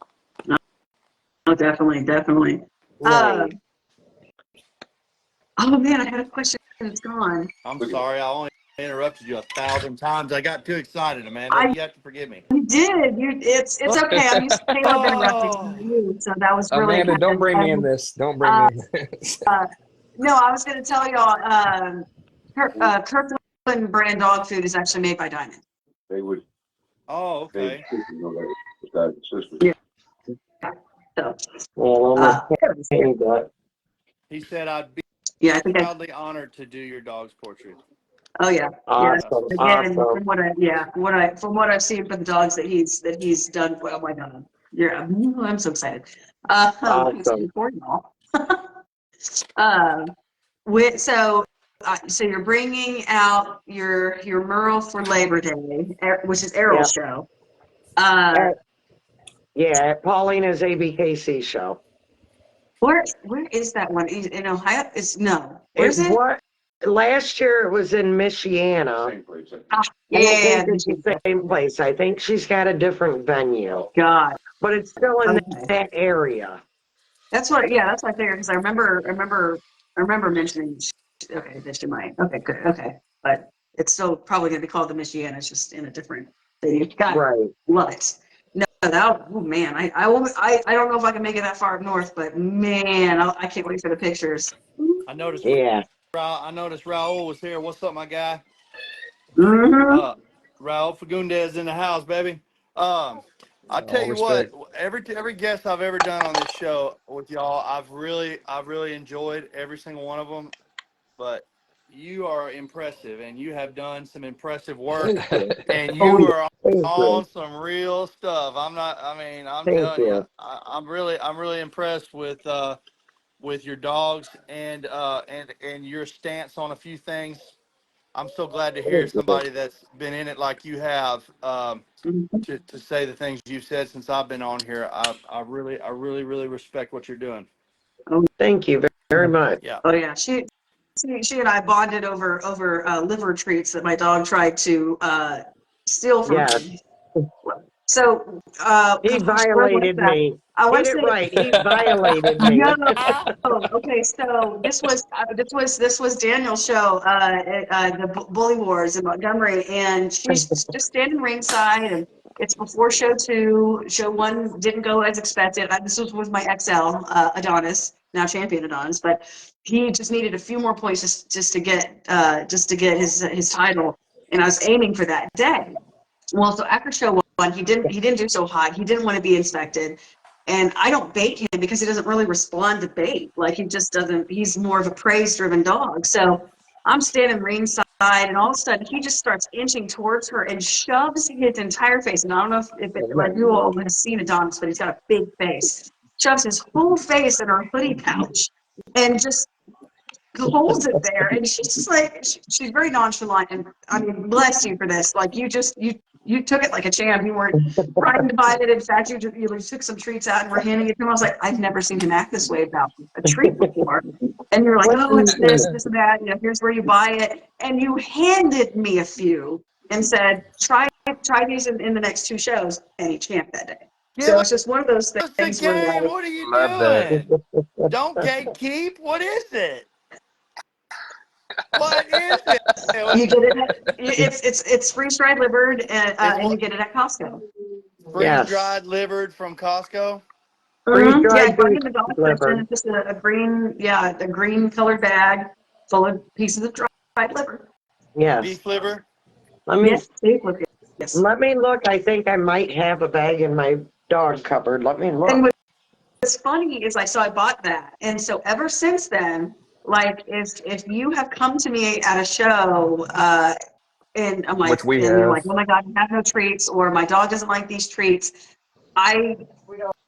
oh, definitely, definitely. Uh, Right. oh man, I had a question. It's gone. I'm sorry, I only interrupted you 1,000 times. I got too excited, Amanda. I You have to forgive me. did. It's okay. I'm used to Caleb interrupting Oh, you, so that was really Amanda, kind don't of. bring me in this. Don't bring me in this. No, I was going to tell y'all. Kirkland brand dog food is actually made by Diamond. They would, oh, they, okay. you know, that sister. Yeah. So, Well, uh, He said I'd be yeah, I think I. proudly honored to do your dog's portrait. Oh yeah, yeah. That's awesome. what's up. Again, Awesome. from what I've seen for the dogs that he's done. Oh my god, yeah, I'm so excited. He's Awesome. for y'all. So you're bringing out your Merle for Labor Day, which is Errol's show. At, yeah, at Paulina's ABKC show. Where is that one? In Ohio? It's no. Where It is it? what last year it was in Michiana. Same place. Ah, I don't yeah, think it's the same place. I think she's got a different venue, God. but it's still in Okay. that area. That's what I figured because I remember mentioning. Okay, that she might. Okay, good. Okay, but it's still probably going to be called the Michiana. It's just in a different thing. God, Right. love it. No, oh man, I don't know if I can make it that far up north, but man, I can't wait for the pictures. I noticed Yeah. Raul was here. What's up, my guy? Mm-hmm. Raul Fagundes in the house, baby. I tell All you what, respect. every guest I've ever done on this show with y'all, I've really enjoyed every single one of them. But you are impressive, and you have done some impressive work, Thank you. and Oh you yeah. are Thank on you. some real stuff. I'm not. I mean, I'm Thank telling you, you. I'm really impressed with your dogs and your stance on a few things. I'm so glad to hear Thank you. somebody that's been in it like you have Mhm. to say the things you've said since I've been on here. I really respect what you're doing. Thank you very much. Yeah. Oh yeah. She and I bonded over liver treats that my dog tried to steal from Yes. me. So He gosh, where was violated that? me. I want Get to it say. right. He violated No, me. okay. So this was Daniel's show, the Bully Wars in Montgomery, and she's just standing ringside, and it's before show two. Show one didn't go as expected. This was with my XL Adonis, now champion Adonis, but he just needed a few more points just to get his title, and I was aiming for that day. Well, so after show one, he didn't do so hot. He didn't want to be inspected. And I don't bait him because he doesn't really respond to bait. Like he just doesn't, he's more of a praise driven dog. So I'm standing ringside and all of a sudden he just starts inching towards her and shoves his entire face. And I don't know like you all have seen Adonis, but he's got a big face. Shoves his whole face in her hoodie pouch and just holds it there, and she's just like she's very nonchalant, and I mean, bless you for this. Like you took it like a champ. You weren't riding by it. In fact, you took some treats out and were handing it to him. I was like, I've never seen him act this way about a treat before. And you're like, oh, it's this and that. You know, here's where you buy it, and you handed me a few and said, try these in the next two shows, and he champed that day. Give So it's just one of those us the things where game. like, What are you Love that. doing? Don't gatekeep. What is it? What is it? you get it. It's freeze dried livered, It's and you what get it at Costco. freeze Yes. dried livered from Costco. Freeze Yeah, I dried find beef it in the dog section. liver. It's just a green, a green colored bag full of pieces of dried liver. Yes. Beef liver. Let me Yes, steak with it. Yes. let me look. I think I might have a bag in my dog cupboard. Let me And look. what's funny is I bought that, and so ever since then, like if you have come to me at a show, and I'm like, Which we and you're have. like, oh my God, you have no treats, or my dog doesn't like these treats, I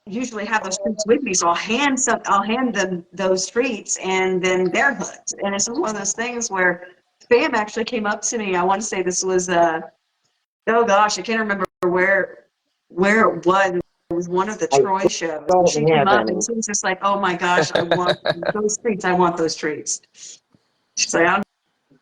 usually have those treats with me, so I'll hand them those treats, and then they're hooked. And it's one of those things where Sam actually came up to me. I want to say this was oh gosh, I can't remember where it was. It was one of the I Troy shows. And don't she came have up any. and she was just like, "Oh my gosh, I want those treats. I want those treats." She's like, "I don't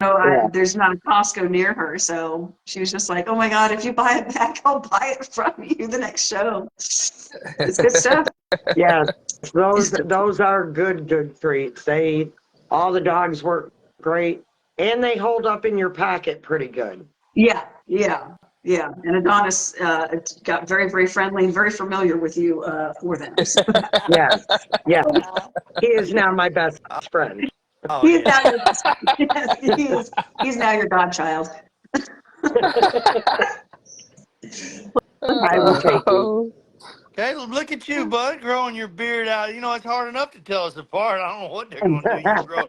know. Yeah. There's not a Costco near her." So she was just like, "Oh my God, if you buy it back, I'll buy it from you the next show." It's good stuff. Yeah, those are good treats. All the dogs work great, and they hold up in your pocket pretty good. Yeah. And Adonis got very, very friendly and very familiar with you for them. So Yes, yes. He is now my best friend. Oh he's yeah. now your yes, he's now your godchild. I will take you. Caleb, look at you, bud, growing your beard out. You know, it's hard enough to tell us apart. I don't know what they're going to do.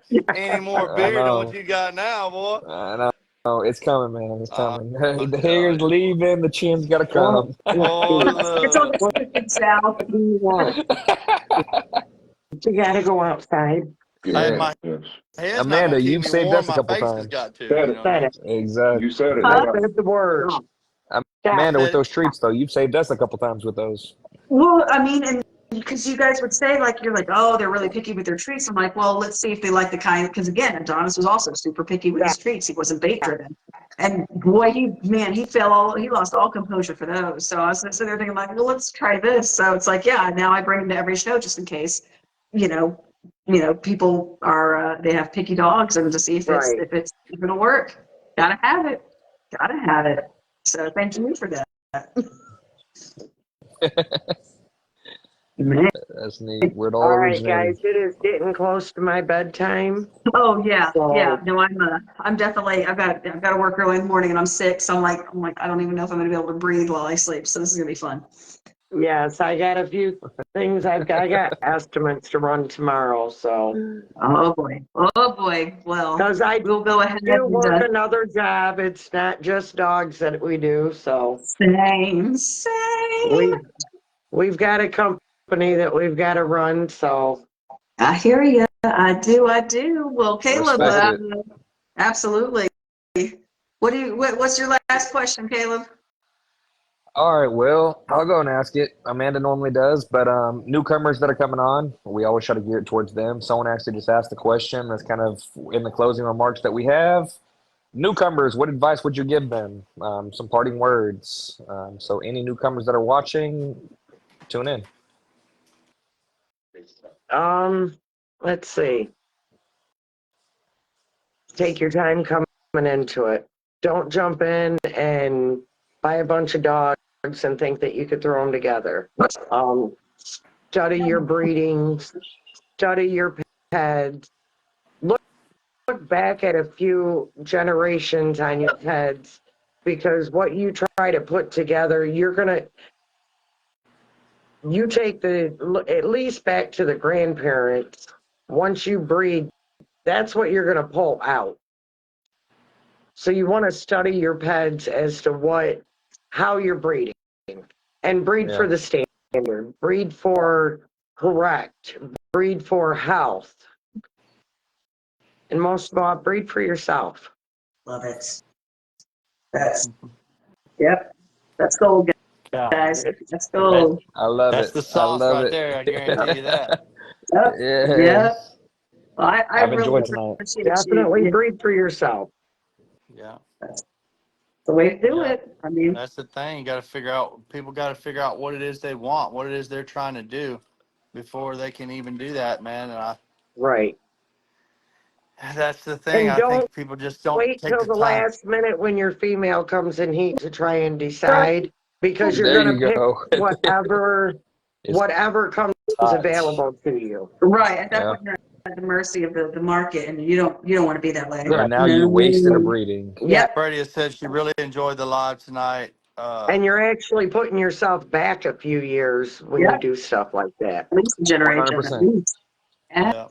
You grow any more I beard than what know. you got now, boy. I know. It's coming, man. It's coming. I'm The telling hair's you. leaving. The chin's got to come. Boy, It's on look. the Pacific South. What do you want? You gotta go outside. Hey, Yeah, my yes. head's not going Amanda, to keep you've me saved warm. us a My couple face has times. got to. Said You it. know what I mean? Exactly. You said it. I Huh? said the word. I Amanda, with said it. those treats, though, you've saved us a couple times with those. Well, I mean, and because you guys would say, like, you're like, oh, they're really picky with their treats. I'm like, well, let's see if they like the kind, because again, Adonis was also super picky with his treats. He wasn't bait driven. And boy, he lost all composure for those. So I was sitting there thinking, like, well, let's try this. So it's like, yeah, now I bring him to every show just in case, you know, people are, they have picky dogs and to see if Right. if it'll work. Gotta have it. Gotta have it. So thank you for that. Man. That's neat. Where it all All right, originated. guys, it is getting close to my bedtime. Oh yeah, So- yeah. No, I'm definitely. I've got to work early in the morning, and I'm sick. So I'm like, I don't even know if I'm gonna be able to breathe while I sleep. So this is gonna be fun. Yes, I got a few things. I got estimates to run tomorrow. So Oh boy. Oh boy. Well, because I we'll go ahead do and work another job, it's not just dogs that we do. So same. we've got a company that we've got to run. So I hear you. I do. Well, Caleb, Respect it. absolutely. What's your last question, Caleb? All right, well, I'll go and ask it. Amanda normally does, but newcomers that are coming on, we always try to gear it towards them. Someone actually just asked the question that's kind of in the closing remarks that we have. Newcomers, what advice would you give them? Some parting words. So any newcomers that are watching, tune in. let's see. Take your time coming into it. Don't jump in and buy a bunch of dogs and think that you could throw them together. Study your breedings, study your pets. Look back at a few generations on your pets, because what you try to put together, you take at least back to the grandparents. Once you breed, that's what you're going to pull out. So you want to study your pets as to how you're breeding, and breed for the standard, breed for correct, breed for health, and most of all, breed for yourself. Love it. Yep. That's gold, guys. That's gold. I love That's it. the I sauce love right it. there. I guarantee you that. Yep. Yeah. Yep. Well, I I've really enjoyed tonight. appreciate Definitely you. breed for yourself. Yeah. That's the way to do Yeah. it. I mean, That's the thing. You got to figure out. People got to figure out what it is they want, what it is they're trying to do, before they can even do that, man. And Right. that's the thing. And I don't think people just don't wait take till the the time. last minute when your female comes in heat to try and decide, because you're There going you to pick go. It's whatever comes hot. available to you. right. At that Yeah. point, you're at the mercy of the market, and you don't want to be that way. And now No. you wasted a breeding. Yeah. Brady has said she really enjoyed the live tonight. And you're actually putting yourself back a few years when you do stuff like that. At least a generation. 100%. Yeah.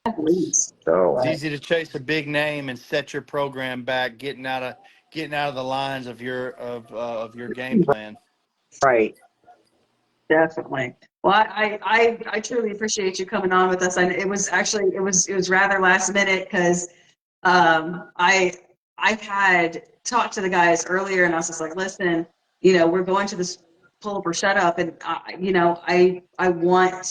At least. So It's easy to chase a big name and set your program back, getting out of the lines of your game plan. right. Definitely. Well, I truly appreciate you coming on with us. And it was rather last minute because I had talked to the guys earlier, and I was just like, listen, we're going to this pull up or shut up. And I want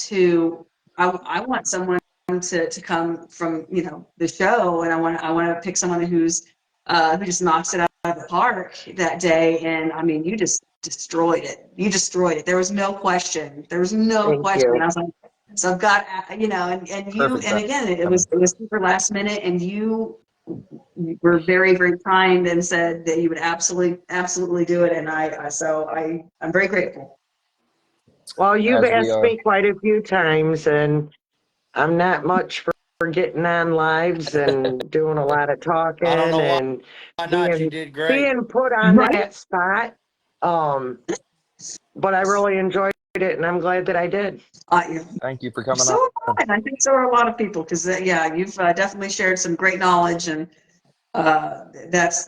someone to come from, the show, and I want to pick someone who just knocks it out of the park that day. And I mean, you just destroyed it. You destroyed it. There was no question. There was no Thank question. you. I was like, so I've got, and you, Perfect and again, it timing. was super last minute, and you were very, very kind and said that you would absolutely do it. And I'm very grateful. Well, you've As we asked are. me quite a few times, and I'm not much for getting on lives and doing a lot of talking I don't know and why not. You being did great. being put on Right. that spot. But I really enjoyed it, and I'm glad that I did. Thank you for coming So on. am I, and I think so are a lot of people, because you've definitely shared some great knowledge, and that's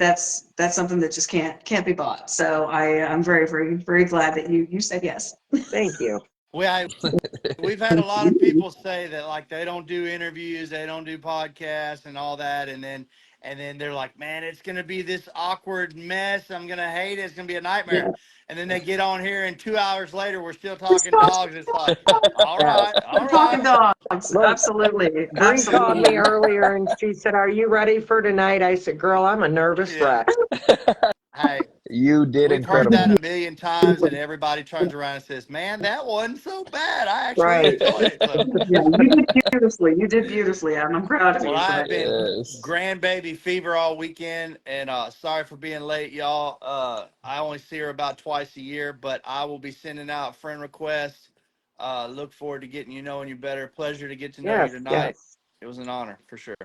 something that just can't be bought. So I'm very, very, very glad that you said yes. Thank you. We've had a lot of people say that, like, they don't do interviews, they don't do podcasts and all that, and then they're like, man, it's gonna be this awkward mess. I'm gonna hate it. It's gonna be a nightmare. Yeah. And then they get on here, and 2 hours later, we're still talking dogs. It's like, all right, all We're talking right. dogs. Look, Absolutely. Bree called me Absolutely. earlier, and she said, "Are you ready for tonight?" I said, "Girl, I'm a nervous Yeah. wreck." Hey, You did we've heard that incredible. a million times, and everybody turns around and says, man, that wasn't so bad. I actually Right. enjoyed it. So, Yeah, you did beautifully. You did beautifully, Adam. I'm proud of well, you. I've But been Yes. grandbaby fever all weekend, and sorry for being late, y'all. I only see her about twice a year, but I will be sending out friend requests. Look forward to getting you better. Pleasure to get to know you Yes, tonight. yes. It was an honor for sure.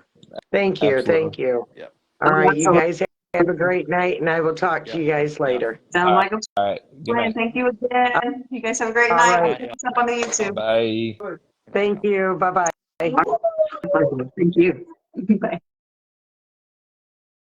Thank you. Absolutely. Thank you. Yep. All right, you absolutely. guys have a great night, and I will talk to Yep. you guys Yeah. later. Sound like a All right. Good plan. night. Thank you again. You guys have a great All night. All We'll right. right, pick y'all. this up on the YouTube. Bye. Thank you. Bye-bye. Thank you. Bye.